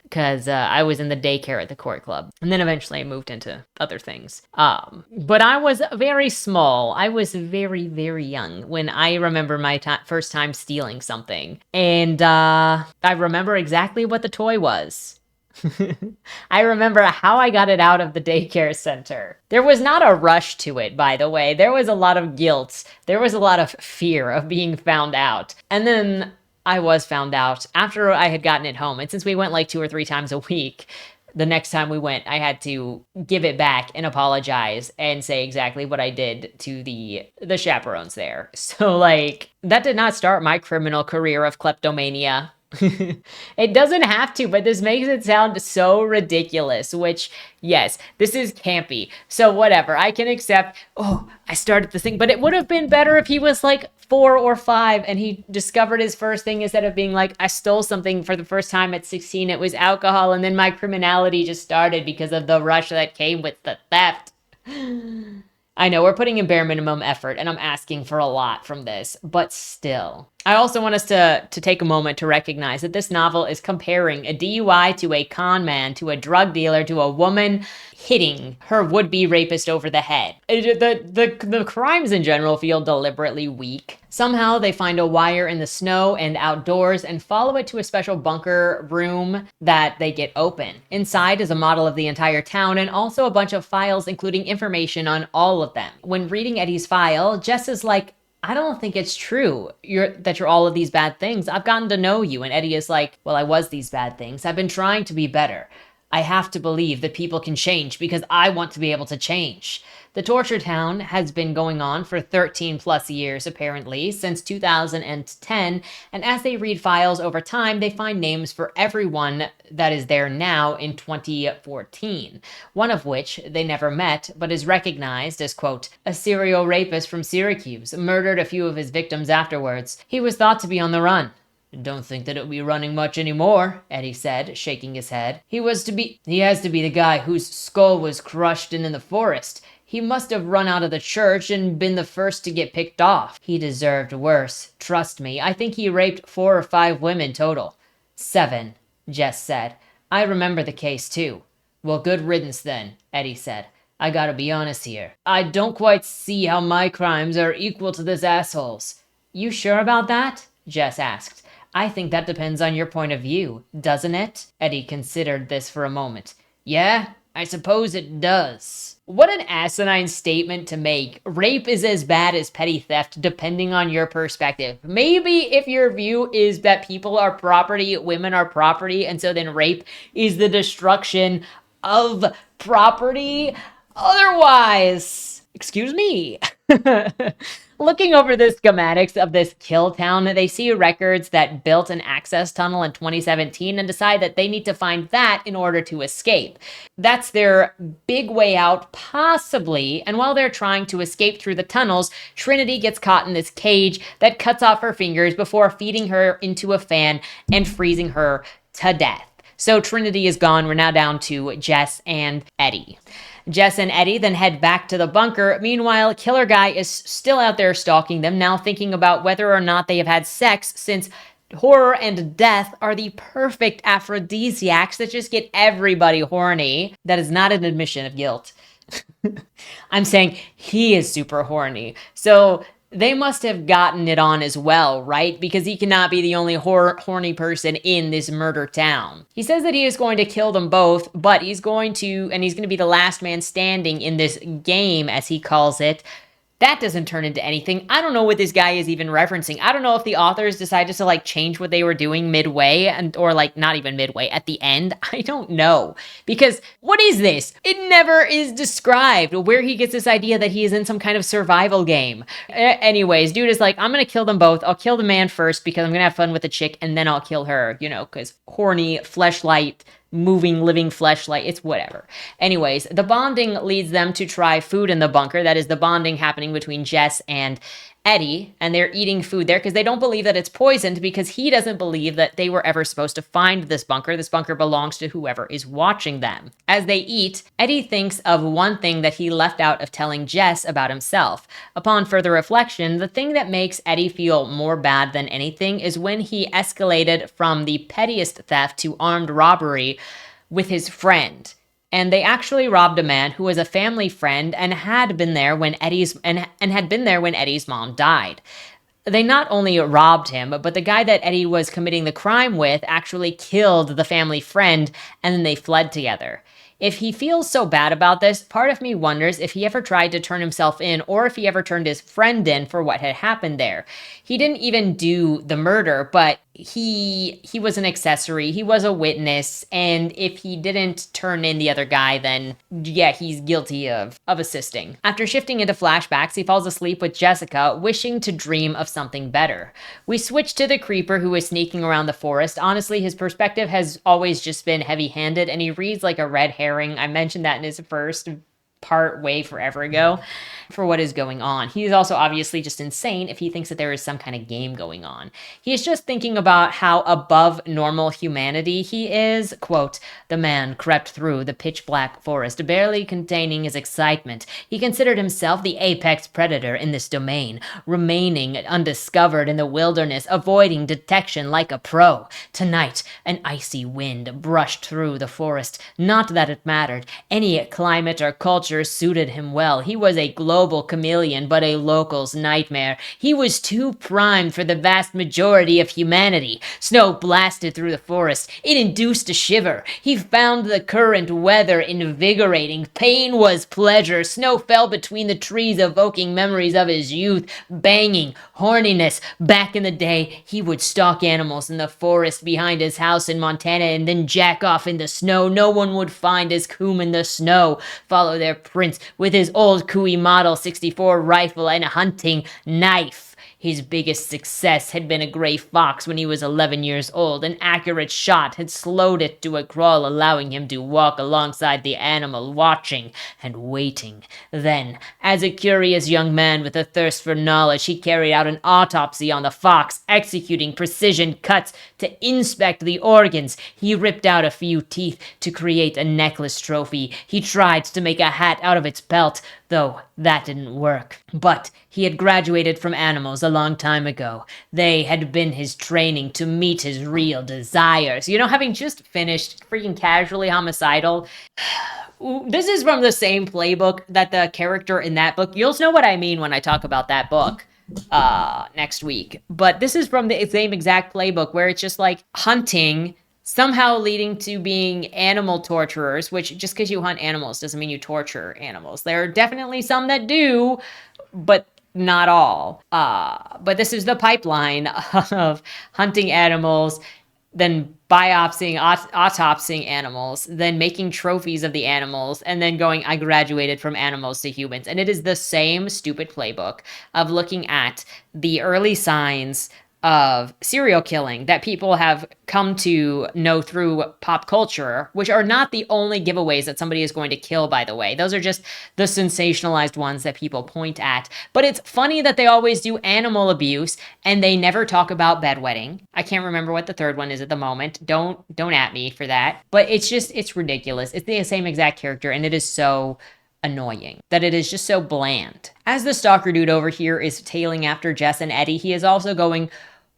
because I was in the daycare at the court club. And then eventually I moved into other things. But I was very small. I was very, very young when I remember my first time stealing something. And I remember exactly what the toy was. I remember how I got it out of the daycare center. There was not a rush to it, by the way. There was a lot of guilt. There was a lot of fear of being found out. And then I was found out after I had gotten it home. And since we went like 2 or 3 times a week, the next time we went, I had to give it back and apologize and say exactly what I did to the chaperones there. So like, that did not start my criminal career of kleptomania. It doesn't have to, but this makes it sound so ridiculous, which, yes, this is campy. So whatever, I can accept, I started this thing, but it would have been better if he was like 4 or 5 and he discovered his first thing instead of being like, I stole something for the first time at 16, it was alcohol, and then my criminality just started because of the rush that came with the theft. I know we're putting in bare minimum effort and I'm asking for a lot from this, but still. I also want us to take a moment to recognize that this novel is comparing a DUI to a con man, to a drug dealer, to a woman hitting her would-be rapist over the head. The crimes in general feel deliberately weak. Somehow they find a wire in the snow and outdoors and follow it to a special bunker room that they get open. Inside is a model of the entire town and also a bunch of files including information on all of them. When reading Eddie's file, Jess is like, I don't think it's true that you're all of these bad things. I've gotten to know you. And Eddie is like, well, I was these bad things. I've been trying to be better. I have to believe that people can change because I want to be able to change. The torture town has been going on for 13 plus years, apparently, since 2010, and as they read files over time, they find names for everyone that is there now in 2014, one of which they never met, but is recognized as, quote, a serial rapist from Syracuse, murdered a few of his victims afterwards. He was thought to be on the run. Don't think that it'll be running much anymore, Eddie said, shaking his head. He has to be the guy whose skull was crushed in the forest. He must have run out of the church and been the first to get picked off. He deserved worse. Trust me, I think he raped 4 or 5 women total. 7, Jess said. I remember the case too. Well, good riddance then, Eddie said. I gotta be honest here. I don't quite see how my crimes are equal to this asshole's. You sure about that? Jess asked. I think that depends on your point of view, doesn't it? Eddie considered this for a moment. Yeah, I suppose it does. What an asinine statement to make. Rape is as bad as petty theft, depending on your perspective. Maybe if your view is that people are property, women are property, and so then rape is the destruction of property otherwise. Excuse me. Looking over the schematics of this kill town, they see records that built an access tunnel in 2017 and decide that they need to find that in order to escape. That's their big way out, possibly. And while they're trying to escape through the tunnels, Trinity gets caught in this cage that cuts off her fingers before feeding her into a fan and freezing her to death. So Trinity is gone. We're now down to Jess and Eddie. Jess and Eddie then head back to the bunker. Meanwhile, Killer Guy is still out there stalking them, now thinking about whether or not they have had sex, since horror and death are the perfect aphrodisiacs that just get everybody horny. That is not an admission of guilt. I'm saying he is super horny. So they must have gotten it on as well, right? Because he cannot be the only horny person in this murder town. He says that he is going to kill them both, but he's going to be the last man standing in this game, as he calls it. That doesn't turn into anything. I don't know what this guy is even referencing. I don't know if the authors decided to change what they were doing midway or not even midway, at the end. I don't know. Because what is this? It never is described where he gets this idea that he is in some kind of survival game. Anyways, dude is like, I'm going to kill them both. I'll kill the man first because I'm going to have fun with the chick, and then I'll kill her, because horny, fleshlight, moving, living fleshlight, it's whatever. Anyways, the bonding leads them to try food in the bunker. That is the bonding happening between Jess and Eddie, and they're eating food there because they don't believe that it's poisoned, because he doesn't believe that they were ever supposed to find this bunker. This bunker belongs to whoever is watching them. As they eat, Eddie thinks of one thing that he left out of telling Jess about himself. Upon further reflection, the thing that makes Eddie feel more bad than anything is when he escalated from the pettiest theft to armed robbery with his friend. And they actually robbed a man who was a family friend and had been there when Eddie's mom died. They not only robbed him, but the guy that Eddie was committing the crime with actually killed the family friend, and then they fled together. If he feels so bad about this, part of me wonders if he ever tried to turn himself in, or if he ever turned his friend in for what had happened there. He didn't even do the murder, but he was an accessory, he was a witness, and if he didn't turn in the other guy, then yeah, he's guilty of assisting. After shifting into flashbacks, he falls asleep with Jessica, wishing to dream of something better. We switch to the creeper who is sneaking around the forest. Honestly, his perspective has always just been heavy-handed, and he reads like a red herring. I mentioned that in his first part way forever ago for what is going on. He is also obviously just insane if he thinks that there is some kind of game going on. He is just thinking about how above normal humanity he is. Quote, "The man crept through the pitch black forest, barely containing his excitement. He considered himself the apex predator in this domain, remaining undiscovered in the wilderness, avoiding detection like a pro. Tonight, an icy wind brushed through the forest. Not that it mattered. Any climate or culture suited him well. He was a global chameleon, but a local's nightmare. He was too primed for the vast majority of humanity. Snow blasted through the forest. It induced a shiver. He found the current weather invigorating. Pain was pleasure. Snow fell between the trees, evoking memories of his youth. Banging, horniness. Back in the day, he would stalk animals in the forest behind his house in Montana and then jack off in the snow. No one would find his coom in the snow. Follow their prints with his old Cooey Model 64 rifle and a hunting knife. His biggest success had been a gray fox when he was 11 years old. An accurate shot had slowed it to a crawl, allowing him to walk alongside the animal, watching and waiting. Then, as a curious young man with a thirst for knowledge, he carried out an autopsy on the fox, executing precision cuts to inspect the organs. He ripped out a few teeth to create a necklace trophy. He tried to make a hat out of its pelt, though that didn't work. But he had graduated from animals a long time ago. They had been his training to meet his real desires. Having just finished freaking Casually Homicidal, this is from the same playbook that the character in that book. You'll know what I mean when I talk about that book next week. But this is from the same exact playbook where it's just like hunting, somehow leading to being animal torturers, which just because you hunt animals doesn't mean you torture animals. There are definitely some that do, but not all. But this is the pipeline of hunting animals, then autopsying animals, then making trophies of the animals, and then going, I graduated from animals to humans. And it is the same stupid playbook of looking at the early signs of serial killing that people have come to know through pop culture, which are not the only giveaways that somebody is going to kill, by the way. Those are just the sensationalized ones that people point at. But it's funny that they always do animal abuse and they never talk about bedwetting. I can't remember what the third one is at the moment. Don't at me for that. But it's ridiculous. It's the same exact character, and it is so annoying that it is just so bland. As the stalker dude over here is tailing after Jess and Eddie, he is also going,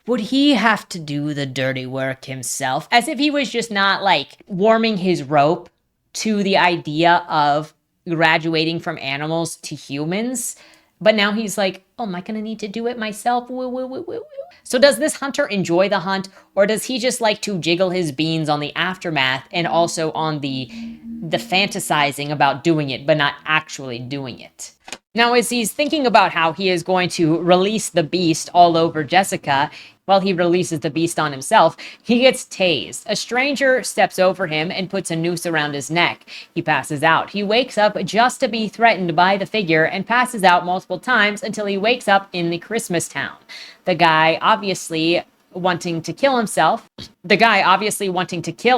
would he have to do the dirty work himself? As if he was just not like warming his rope to the idea of graduating from animals to humans. But now he's like, oh, am I going to need to do it myself? So does this hunter enjoy the hunt, or does he just like to jiggle his beans on the aftermath and also on the fantasizing about doing it, but not actually doing it? Now, as he's thinking about how he is going to release the beast all over Jessica, while he releases the beast on himself, he gets tased. A stranger steps over him and puts a noose around his neck. He passes out. He wakes up just to be threatened by the figure and passes out multiple times until he wakes up in the Christmas town. The guy obviously wanting to kill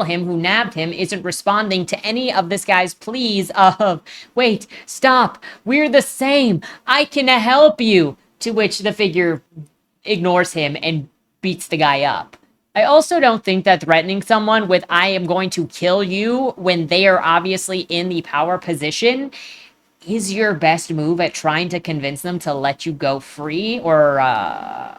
him, who nabbed him, isn't responding to any of this guy's pleas of, wait, stop, we're the same, I can help you, to which the figure ignores him and beats the guy up. I also don't think that threatening someone with, I am going to kill you, when they are obviously in the power position, is your best move at trying to convince them to let you go free, or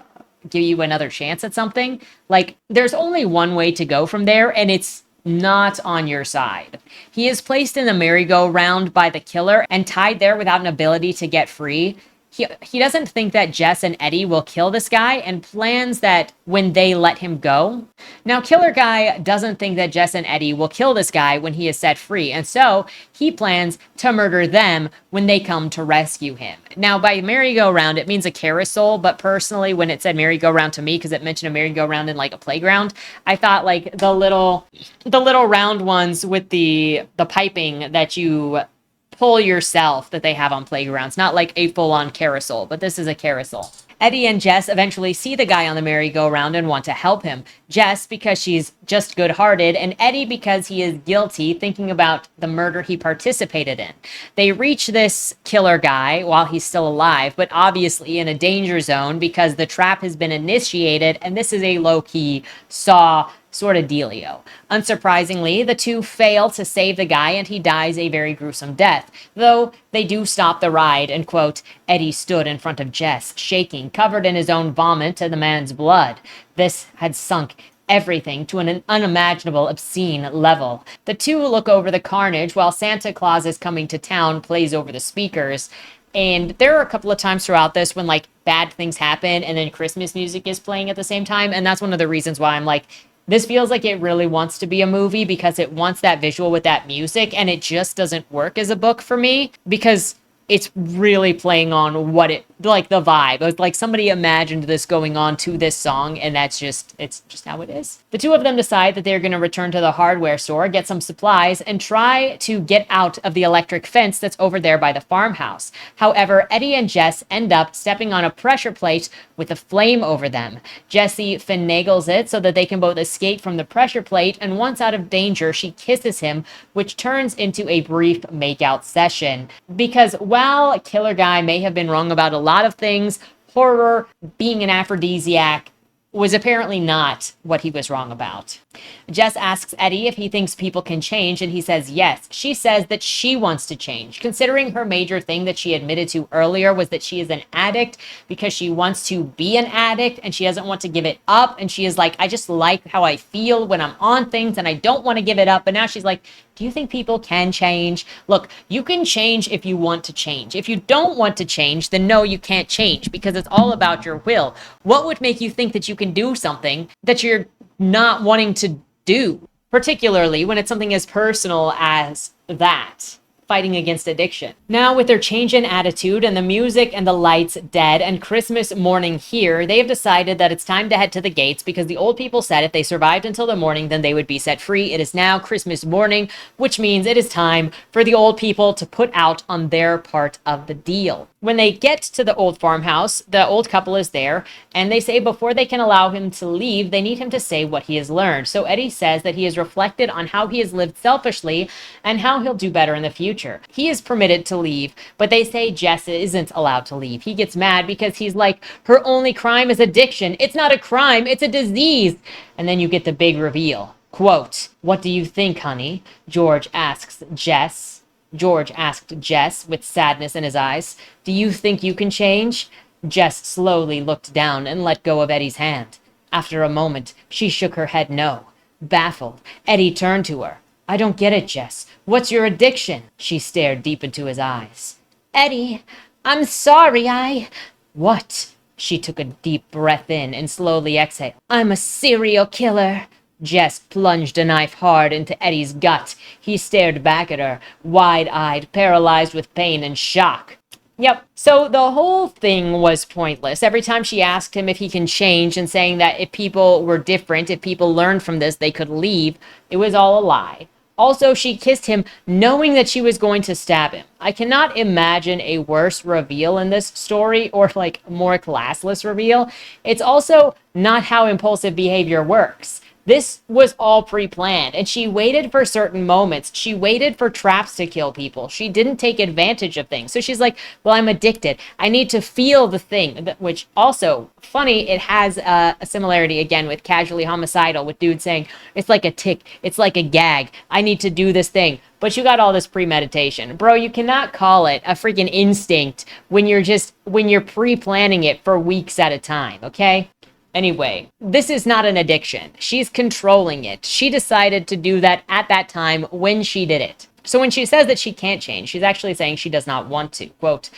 give you another chance at something. Like, there's only one way to go from there, and it's not on your side. He is placed in the merry-go-round by the killer and tied there without an ability to get free. He doesn't think that Jess and Eddie will kill this guy and plans that when they let him go. Now, Killer Guy doesn't think that Jess and Eddie will kill this guy when he is set free, and so he plans to murder them when they come to rescue him. Now, by merry-go-round, it means a carousel, but personally, when it said merry-go-round to me, because it mentioned a merry-go-round in like a playground, I thought like the little round ones with the piping that you pull yourself that they have on playgrounds, not like a full-on carousel, but this is a carousel. Eddie and Jess eventually see the guy on the merry-go-round and want to help him. Jess because she's just good-hearted, and Eddie because he is guilty, thinking about the murder he participated in. They reach this killer guy while he's still alive, but obviously in a danger zone because the trap has been initiated, and this is a low-key Saw sort of dealio. Unsurprisingly, the two fail to save the guy and he dies a very gruesome death, though they do stop the ride, and quote, Eddie stood in front of Jess, shaking, covered in his own vomit and the man's blood. This had sunk everything to an unimaginable, obscene level. The two look over the carnage while Santa Claus is Coming to Town plays over the speakers. And there are a couple of times throughout this when like bad things happen and then Christmas music is playing at the same time. And that's one of the reasons why I'm like, this feels like it really wants to be a movie, because it wants that visual with that music, and it just doesn't work as a book for me because it's really playing on what it, like the vibe. It was like somebody imagined this going on to this song, and it's just how it is. The two of them decide that they're going to return to the hardware store, get some supplies, and try to get out of the electric fence that's over there by the farmhouse. However, Eddie and Jess end up stepping on a pressure plate with a flame over them. Jessie finagles it so that they can both escape from the pressure plate, and once out of danger, she kisses him, which turns into a brief makeout session. Because while Killer Guy may have been wrong about a lot of things, horror being an aphrodisiac was apparently not what he was wrong about. Jess asks Eddie if he thinks people can change, and he says yes. She says that she wants to change, considering her major thing that she admitted to earlier was that she is an addict because she wants to be an addict and she doesn't want to give it up. And she is like, I just like how I feel when I'm on things and I don't want to give it up. But now she's like, do you think people can change? Look, you can change if you want to change. If you don't want to change, then no, you can't change, because it's all about your will. What would make you think that you can do something that you're not wanting to do, particularly when it's something as personal as that? fighting against addiction. Now, with their change in attitude and the music and the lights dead and Christmas morning here, they have decided that it's time to head to the gates because the old people said if they survived until the morning, then they would be set free. It is now Christmas morning, which means it is time for the old people to put out on their part of the deal. When they get to the old farmhouse, the old couple is there, and they say before they can allow him to leave, they need him to say what he has learned. So Eddie says that he has reflected on how he has lived selfishly and how he'll do better in the future. He is permitted to leave, but they say Jess isn't allowed to leave. He gets mad because he's like, her only crime is addiction. It's not a crime, it's a disease. And then you get the big reveal. Quote, "What do you think, honey?" George asked Jess with sadness in his eyes. "Do you think you can change?" Jess slowly looked down and let go of Eddie's hand. After a moment, she shook her head no. Baffled, Eddie turned to her. "I don't get it, Jess. What's your addiction?" She stared deep into his eyes. "Eddie, I'm sorry, What?" She took a deep breath in and slowly exhaled. "I'm a serial killer." Jess plunged a knife hard into Eddie's gut. He stared back at her, wide-eyed, paralyzed with pain and shock. Yep, so the whole thing was pointless. Every time she asked him if he can change and saying that if people were different, if people learned from this, they could leave, it was all a lie. Also, she kissed him knowing that she was going to stab him. I cannot imagine a worse reveal in this story or like more classless reveal. It's also not how impulsive behavior works. This was all pre-planned, and she waited for certain moments. She waited for traps to kill people. She didn't take advantage of things. So she's like, well, I'm addicted. I need to feel the thing, which also, funny, it has a similarity, again, with casually homicidal, with dudes saying, it's like a tick, it's like a gag. I need to do this thing. But you got all this premeditation. Bro, you cannot call it a freaking instinct when you're pre-planning it for weeks at a time, okay? Anyway, this is not an addiction. She's controlling it. She decided to do that at that time when she did it. So when she says that she can't change, she's actually saying she does not want to. Quote,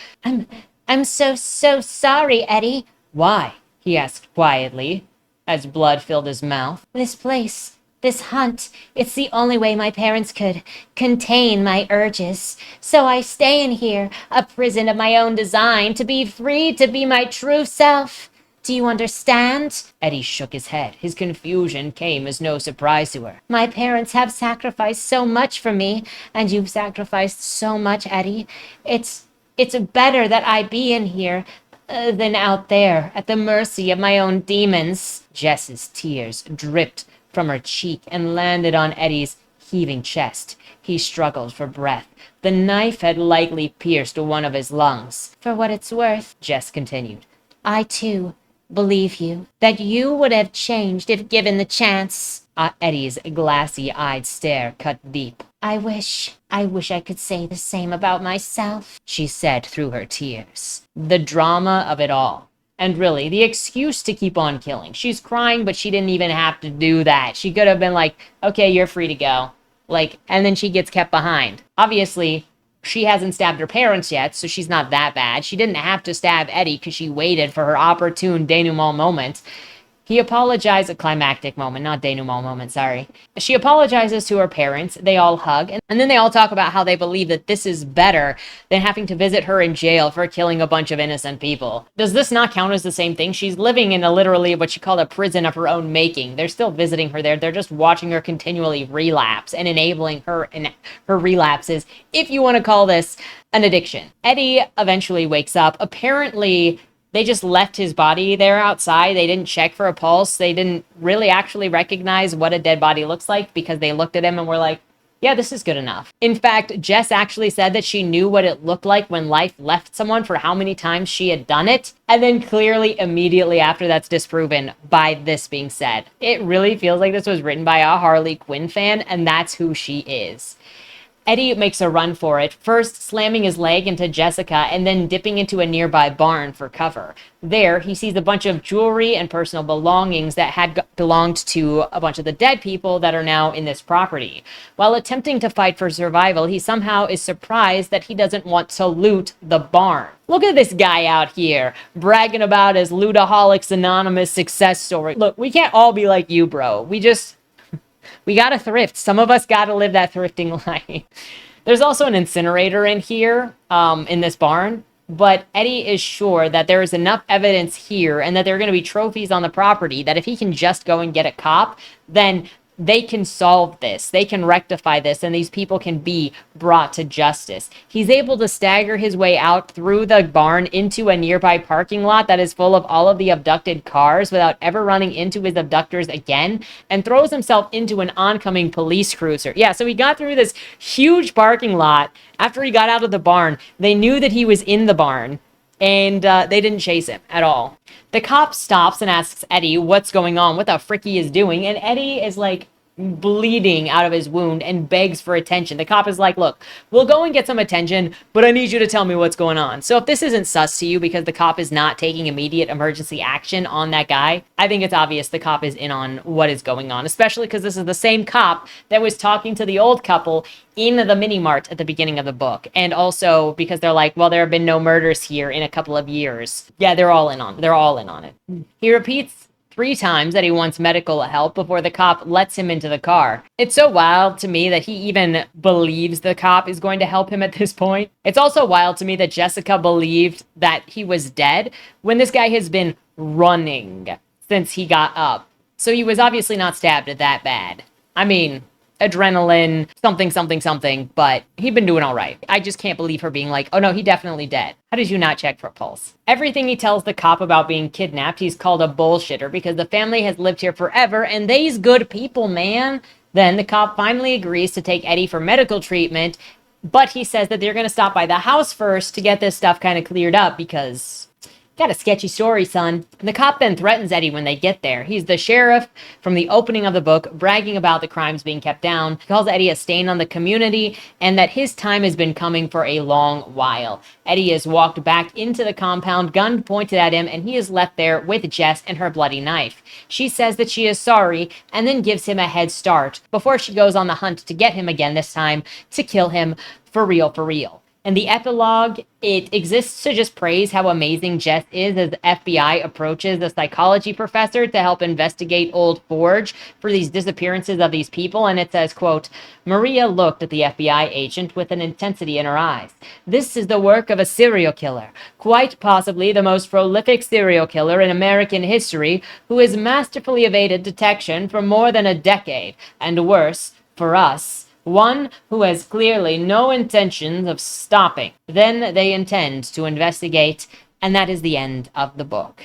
I'm so sorry, Eddie. Why? He asked quietly, as blood filled his mouth. This place, this hunt, it's the only way my parents could contain my urges. So I stay in here, a prison of my own design, to be free to be my true self. Do you understand? Eddie shook his head. His confusion came as no surprise to her. My parents have sacrificed so much for me, and you've sacrificed so much, Eddie. It's better that I be in here than out there, at the mercy of my own demons. Jess's tears dripped from her cheek and landed on Eddie's heaving chest. He struggled for breath. The knife had likely pierced one of his lungs. For what it's worth, Jess continued, I, too, believe you, that you would have changed if given the chance. Eddie's glassy-eyed stare cut deep. I wish I could say the same about myself, she said through her tears. The drama of it all. And really, the excuse to keep on killing. She's crying, but she didn't even have to do that. She could have been like, okay, you're free to go. And then she gets kept behind. Obviously, she hasn't stabbed her parents yet, so she's not that bad. She didn't have to stab Eddie because she waited for her opportune denouement moment. He apologized, a climactic moment, not denouement moment, sorry. She apologizes to her parents. They all hug, and then they all talk about how they believe that this is better than having to visit her in jail for killing a bunch of innocent people. Does this not count as the same thing? She's living in literally what she called a prison of her own making. They're still visiting her there. They're just watching her continually relapse and enabling her in her relapses, if you want to call this an addiction. Eddie eventually wakes up. Apparently, they just left his body there outside. They didn't check for a pulse. They didn't really actually recognize what a dead body looks like because they looked at him and were like, yeah, this is good enough. In fact, Jess actually said that she knew what it looked like when life left someone for how many times she had done it. And then clearly, immediately after, that's disproven by this being said. It really feels like this was written by a Harley Quinn fan, and that's who she is. Eddie makes a run for it, first slamming his leg into Jessica and then dipping into a nearby barn for cover. There, he sees a bunch of jewelry and personal belongings that had belonged to a bunch of the dead people that are now in this property. While attempting to fight for survival, he somehow is surprised that he doesn't want to loot the barn. Look at this guy out here, bragging about his Lootaholics Anonymous success story. Look, we can't all be like you, bro. We gotta thrift. Some of us gotta live that thrifting life. There's also an incinerator in here, in this barn, but Eddie is sure that there is enough evidence here and that there are going to be trophies on the property that if he can just go and get a cop, then they can solve this. They can rectify this, and these people can be brought to justice. He's able to stagger his way out through the barn into a nearby parking lot that is full of all of the abducted cars without ever running into his abductors again, and throws himself into an oncoming police cruiser. Yeah, so he got through this huge parking lot. After he got out of the barn, they knew that he was in the barn, and they didn't chase him at all. The cop stops and asks Eddie what's going on, what the frick he is doing, and Eddie is like bleeding out of his wound and begs for attention. The cop is like, look, we'll go and get some attention, but I need you to tell me what's going on. So if this isn't sus to you because the cop is not taking immediate emergency action on that guy, I think it's obvious the cop is in on what is going on, especially because this is the same cop that was talking to the old couple in the mini mart at the beginning of the book. And also because they're like, well, there have been no murders here in a couple of years. Yeah, they're all in on it. He repeats 3 times that he wants medical help before the cop lets him into the car. It's so wild to me that he even believes the cop is going to help him at this point. It's also wild to me that Jessica believed that he was dead when this guy has been running since he got up. So he was obviously not stabbed that bad. I mean, adrenaline, something, but he'd been doing all right. I just can't believe her being like, oh no, he definitely dead. How did you not check for a pulse? Everything he tells the cop about being kidnapped, he's called a bullshitter because the family has lived here forever and they's good people, man. Then the cop finally agrees to take Eddie for medical treatment, but he says that they're going to stop by the house first to get this stuff kind of cleared up because got a sketchy story, son. The cop then threatens Eddie when they get there. He's the sheriff from the opening of the book, bragging about the crimes being kept down. He calls Eddie a stain on the community and that his time has been coming for a long while. Eddie is walked back into the compound, gun pointed at him, and he is left there with Jess and her bloody knife. She says that she is sorry and then gives him a head start before she goes on the hunt to get him again, this time to kill him for real. And the epilogue, it exists to just praise how amazing Jess is as the FBI approaches the psychology professor to help investigate Old Forge for these disappearances of these people. And it says, quote, Maria looked at the FBI agent with an intensity in her eyes. This is the work of a serial killer, quite possibly the most prolific serial killer in American history, who has masterfully evaded detection for more than a decade. And worse, for us, one who has clearly no intentions of stopping. Then they intend to investigate, and that is the end of the book.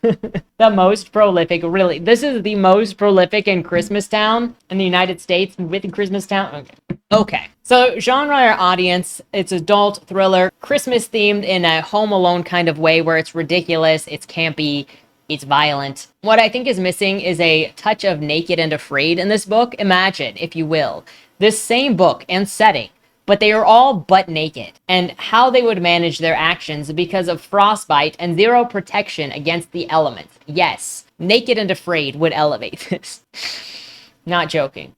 The most prolific, really. This is the most prolific in Christmastown in the United States with Christmastown. Okay. So genre or audience, it's adult thriller, Christmas themed in a Home Alone kind of way where it's ridiculous, it's campy, it's violent. What I think is missing is a touch of Naked and Afraid in this book. Imagine, if you will, this same book and setting, but they are all butt naked, and how they would manage their actions because of frostbite and zero protection against the elements. Yes, Naked and Afraid would elevate this. Not joking.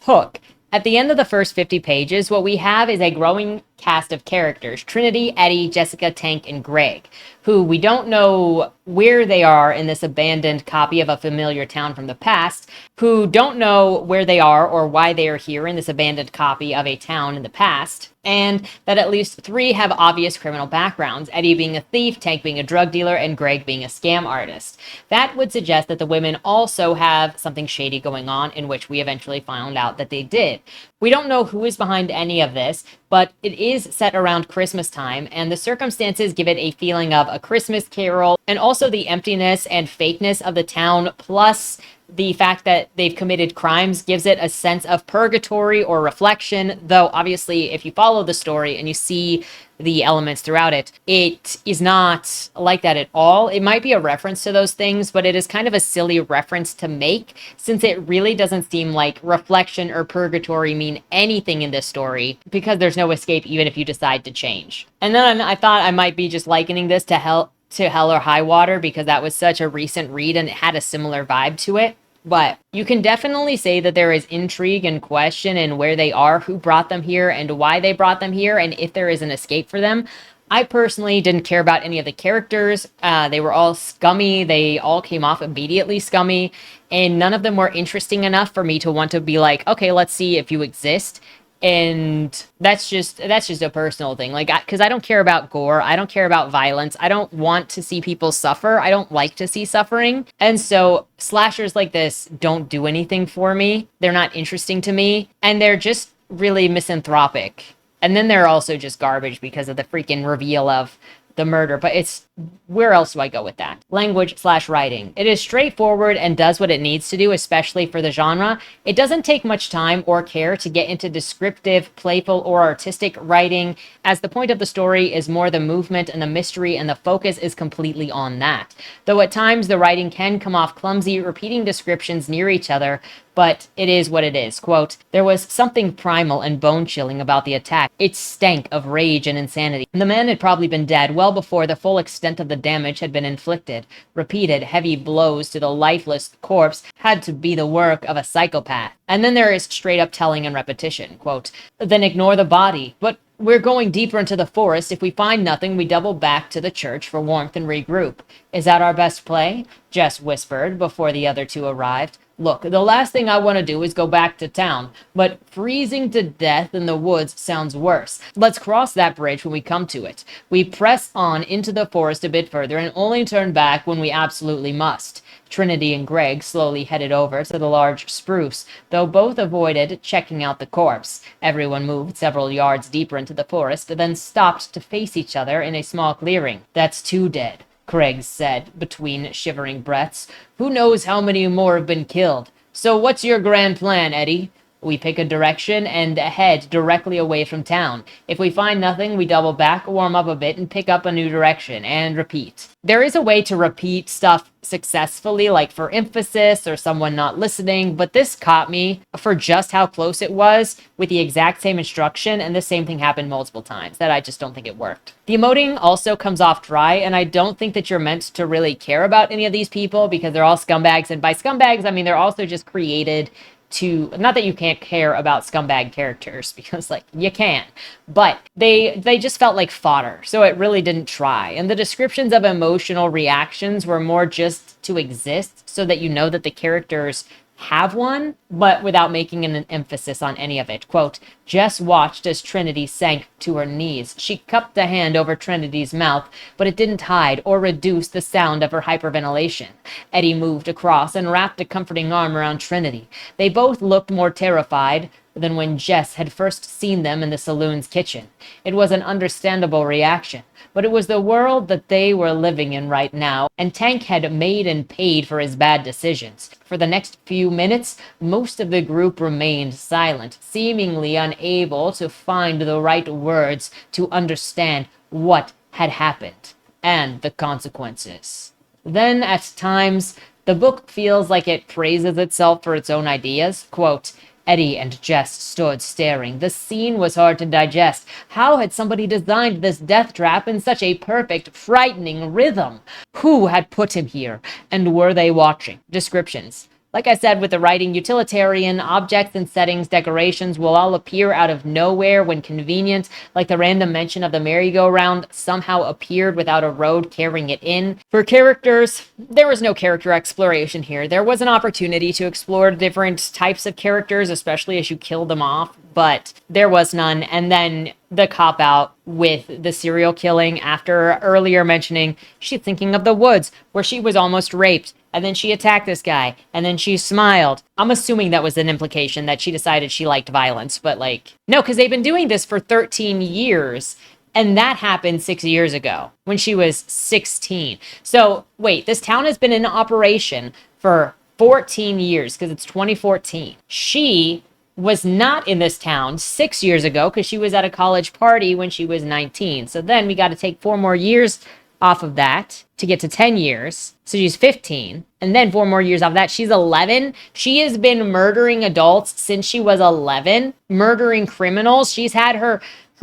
Hook. At the end of the first 50 pages, what we have is a growing cast of characters: Trinity, Eddie, Jessica, Tank, and Greg, who we don't know where they are in this abandoned copy of a familiar town from the past, who don't know where they are or why they are here in this abandoned copy of a town in the past, and that at least 3 have obvious criminal backgrounds, Eddie being a thief, Tank being a drug dealer, and Greg being a scam artist. That would suggest that the women also have something shady going on, in which we eventually found out that they did. We don't know who is behind any of this, but it is set around Christmas time, and the circumstances give it a feeling of a Christmas Carol, and also the emptiness and fakeness of the town, plus the fact that they've committed crimes gives it a sense of purgatory or reflection, though obviously if you follow the story and you see the elements throughout it, it is not like that at all. It might be a reference to those things, but it is kind of a silly reference to make, since it really doesn't seem like reflection or purgatory mean anything in this story, because there's no escape even if you decide to change. And then I thought I might be just likening this to Hell or High Water, because that was such a recent read and it had a similar vibe to it. But you can definitely say that there is intrigue and question in where they are, who brought them here, and why they brought them here, and if there is an escape for them. I personally didn't care about any of the characters. They were all scummy. They all came off immediately scummy, and none of them were interesting enough for me to want to be like, okay, let's see if you exist. And that's just a personal thing. Like, because I don't care about gore. I don't care about violence. I don't want to see people suffer. I don't like to see suffering. And so slashers like this don't do anything for me. They're not interesting to me. And they're just really misanthropic. And then they're also just garbage because of the freaking reveal of the murder. But it's, where else do I go with that? Language/writing. It is straightforward and does what it needs to do, especially for the genre. It doesn't take much time or care to get into descriptive, playful, or artistic writing, as the point of the story is more the movement and the mystery, and the focus is completely on that. Though at times the writing can come off clumsy, repeating descriptions near each other, but it is what it is. Quote, there was something primal and bone-chilling about the attack. It stank of rage and insanity. The man had probably been dead well before the full extent of the damage had been inflicted. Repeated heavy blows to the lifeless corpse had to be the work of a psychopath. And then there is straight-up telling and repetition. Quote, then ignore the body. But we're going deeper into the forest. If we find nothing, we double back to the church for warmth and regroup. Is that our best play? Jess whispered before the other two arrived. Look, the last thing I want to do is go back to town, but freezing to death in the woods sounds worse. Let's cross that bridge when we come to it. We press on into the forest a bit further and only turn back when we absolutely must. Trinity and Greg slowly headed over to the large spruce, though both avoided checking out the corpse. Everyone moved several yards deeper into the forest, then stopped to face each other in a small clearing. That's two dead, Craig said between shivering breaths. Who knows how many more have been killed? So what's your grand plan, Eddie? We pick a direction and head directly away from town. If we find nothing, we double back, warm up a bit, and pick up a new direction, and repeat. There is a way to repeat stuff successfully, like for emphasis or someone not listening, but this caught me for just how close it was with the exact same instruction, and the same thing happened multiple times, that I just don't think it worked. The emoting also comes off dry, and I don't think that you're meant to really care about any of these people because they're all scumbags, and by scumbags, I mean they're also just created to, not that you can't care about scumbag characters, because like you can, but they just felt like fodder, so it really didn't try. And the descriptions of emotional reactions were more just to exist so that you know that the characters have one, but without making an emphasis on any of it. Quote, Jess watched as Trinity sank to her knees. She cupped a hand over Trinity's mouth, but it didn't hide or reduce the sound of her hyperventilation. Eddie moved across and wrapped a comforting arm around Trinity. They both looked more terrified than when Jess had first seen them in the saloon's kitchen. It was an understandable reaction, but it was the world that they were living in right now, and Tank had made and paid for his bad decisions. For the next few minutes, most of the group remained silent, seemingly unable to find the right words to understand what had happened and the consequences. Then, at times, the book feels like it praises itself for its own ideas. Quote, Eddie and Jess stood staring. The scene was hard to digest. How had somebody designed this death trap in such a perfect, frightening rhythm? Who had put him here? And were they watching? Descriptions. Like I said, with the writing, utilitarian, objects and settings, decorations will all appear out of nowhere when convenient, like the random mention of the merry-go-round somehow appeared without a road carrying it in. For characters, there was no character exploration here. There was an opportunity to explore different types of characters, especially as you kill them off, but there was none. And then the cop-out with the serial killing after earlier mentioning she's thinking of the woods where she was almost raped. And then she attacked this guy, and then she smiled. I'm assuming that was an implication that she decided she liked violence, but like, no, because they've been doing this for 13 years, and that happened 6 years ago, when she was 16. So, wait, this town has been in operation for 14 years, because it's 2014. She was not in this town 6 years ago, because she was at a college party when she was 19. So then we got to take 4 more years off of that to get to 10 years. So she's 15. And then 4 more years off that, she's 11. She has been murdering adults since she was 11, murdering criminals. She's had her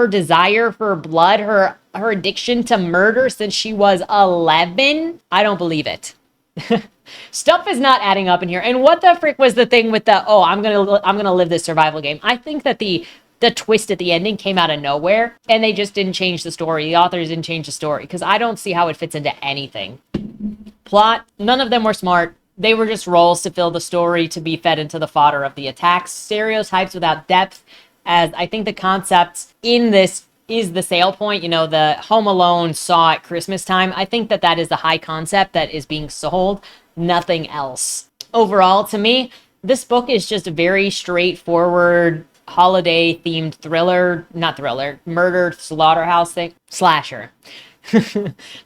desire for blood, her addiction to murder since she was 11. I don't believe it. Stuff is not adding up in here. And what the frick was the thing with the, I'm gonna live this survival game? I think that the twist at the ending came out of nowhere, and they just didn't change the story. The authors didn't change the story, because I don't see how it fits into anything. Plot, none of them were smart. They were just roles to fill the story to be fed into the fodder of the attacks. Stereotypes without depth. as I think the concept in this is the sale point, the Home Alone Saw at Christmas time. I think that is the high concept that is being sold, nothing else. Overall, to me, this book is just a very straightforward holiday themed murder slaughterhouse thing, slasher.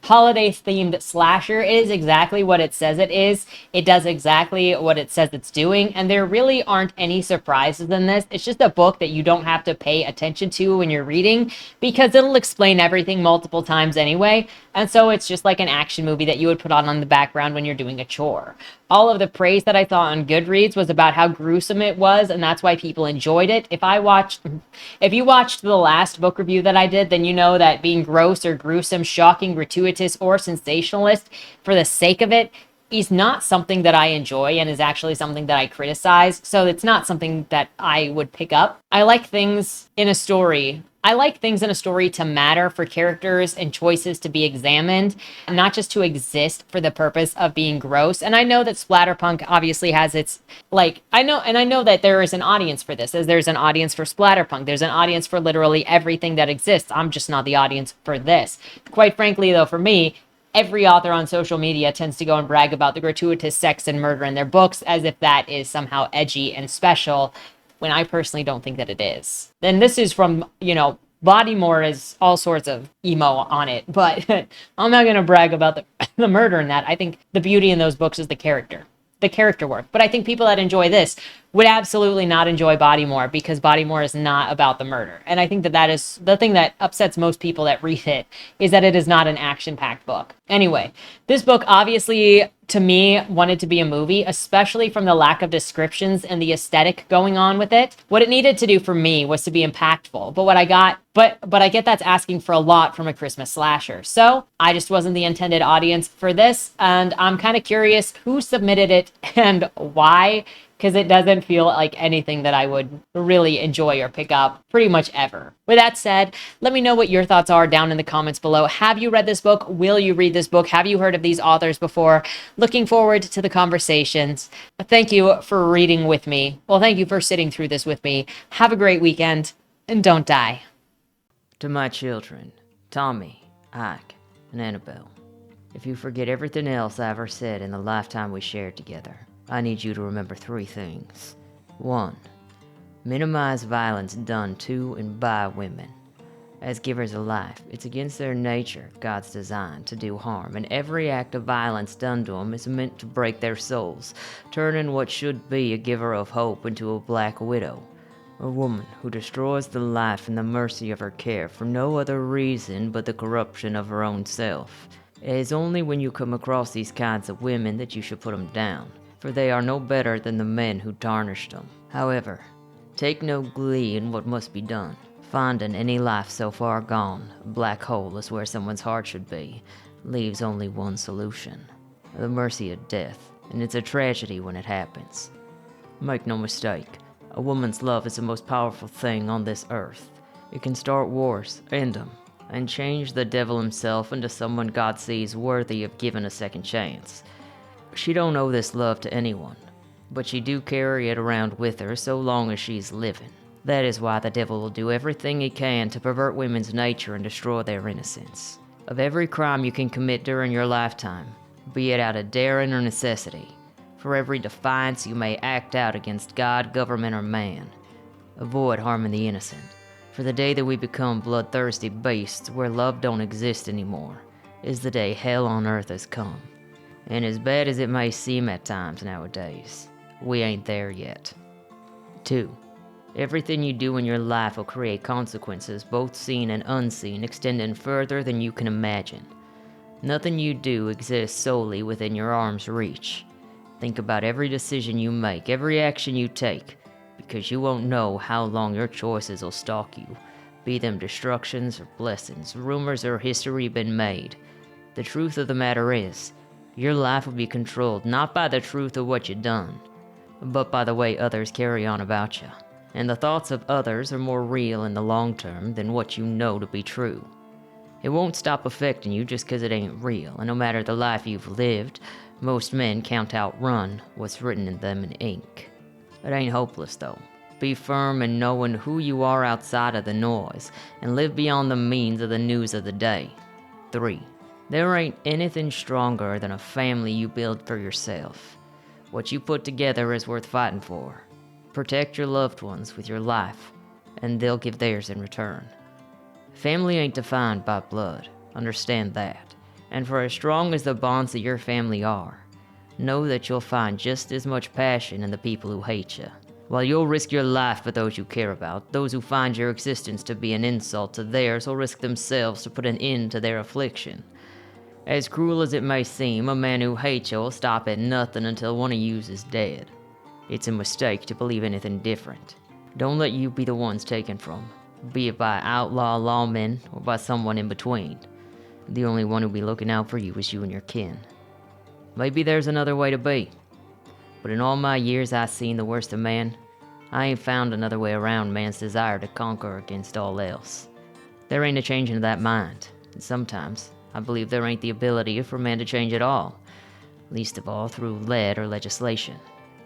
Holiday themed slasher. It is exactly what it says it is. It does exactly what it says it's doing, and there really aren't any surprises in this. It's just a book that you don't have to pay attention to when you're reading, because it'll explain everything multiple times anyway. And so it's just like an action movie that you would put on the background when you're doing a chore. All of the praise that I saw on Goodreads was about how gruesome it was, and that's why people enjoyed it. If you watched the last book review that I did, then you know that being gross or gruesome, shocking, gratuitous, or sensationalist for the sake of it is not something that I enjoy, and is actually something that I criticize. So it's not something that I would pick up. I like things in a story to matter, for characters and choices to be examined, not just to exist for the purpose of being gross. And I know that splatterpunk obviously has its, I know that there is an audience for this, as there's an audience for splatterpunk. There's an audience for literally everything that exists. I'm just not the audience for this. Quite frankly, though, for me, every author on social media tends to go and brag about the gratuitous sex and murder in their books as if that is somehow edgy and special, when I personally don't think that it is. Then this is from, Bodymore is all sorts of emo on it, but I'm not going to brag about the murder in that. I think the beauty in those books is the character work. But I think people that enjoy this would absolutely not enjoy Bodymore, because Bodymore is not about the murder. And I think that is the thing that upsets most people that read it, is that it is not an action-packed book. Anyway, this book obviously, to me, wanted to be a movie, especially from the lack of descriptions and the aesthetic going on with it. What it needed to do for me was to be impactful. But I get that's asking for a lot from a Christmas slasher. So I just wasn't the intended audience for this, and I'm kind of curious who submitted it and why, because it doesn't feel like anything that I would really enjoy or pick up pretty much ever. With that said, let me know what your thoughts are down in the comments below. Have you read this book? Will you read this book? Have you heard of these authors before? Looking forward to the conversations. Thank you for reading with me. Well, thank you for sitting through this with me. Have a great weekend, and don't die. To my children, Tommy, Ike, and Annabelle, if you forget everything else I ever said in the lifetime we shared together, I need you to remember 3 things. 1. Minimize violence done to and by women. As givers of life, it's against their nature, God's design, to do harm, and every act of violence done to them is meant to break their souls, turning what should be a giver of hope into a black widow. A woman who destroys the life and the mercy of her care for no other reason but the corruption of her own self. It is only when you come across these kinds of women that you should put them down, for they are no better than the men who tarnished them. However, take no glee in what must be done. Finding any life so far gone, a black hole is where someone's heart should be, leaves only one solution: the mercy of death, and it's a tragedy when it happens. Make no mistake, a woman's love is the most powerful thing on this earth. It can start wars, end them, and change the devil himself into someone God sees worthy of giving a second chance. She don't owe this love to anyone, but she do carry it around with her so long as she's living. That is why the devil will do everything he can to pervert women's nature and destroy their innocence. Of every crime you can commit during your lifetime, be it out of daring or necessity, for every defiance you may act out against God, government, or man, avoid harming the innocent. For the day that we become bloodthirsty beasts where love don't exist anymore is the day hell on earth has come. And as bad as it may seem at times nowadays, we ain't there yet. 2. Everything you do in your life will create consequences, both seen and unseen, extending further than you can imagine. Nothing you do exists solely within your arm's reach. Think about every decision you make, every action you take, because you won't know how long your choices will stalk you, be them destructions or blessings, rumors or history been made. The truth of the matter is, your life will be controlled not by the truth of what you've done, but by the way others carry on about you. And the thoughts of others are more real in the long term than what you know to be true. It won't stop affecting you just because it ain't real, and no matter the life you've lived, most men can't outrun what's written in them in ink. It ain't hopeless though. Be firm in knowing who you are outside of the noise, and live beyond the means of the news of the day. 3. There ain't anything stronger than a family you build for yourself. What you put together is worth fighting for. Protect your loved ones with your life, and they'll give theirs in return. Family ain't defined by blood, understand that. And for as strong as the bonds of your family are, know that you'll find just as much passion in the people who hate you. While you'll risk your life for those you care about, those who find your existence to be an insult to theirs will risk themselves to put an end to their affliction. As cruel as it may seem, a man who hates you will stop at nothing until one of you is dead. It's a mistake to believe anything different. Don't let you be the ones taken from, be it by outlaw lawmen or by someone in between. The only one who'll be looking out for you is you and your kin. Maybe there's another way to be, but in all my years I've seen the worst of man, I ain't found another way around man's desire to conquer against all else. There ain't a changing of that mind, and sometimes I believe there ain't the ability for man to change at all, least of all through lead or legislation.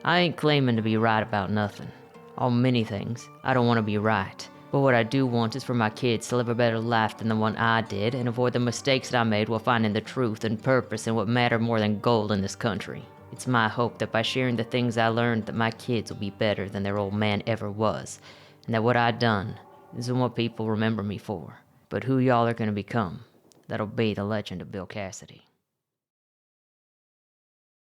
I ain't claiming to be right about nothing. On many things, I don't want to be right. But what I do want is for my kids to live a better life than the one I did and avoid the mistakes that I made while finding the truth and purpose in what matter more than gold in this country. It's my hope that by sharing the things I learned that my kids will be better than their old man ever was, and that what I done isn't what people remember me for, but who y'all are going to become. That'll be the legend of Bill Cassidy.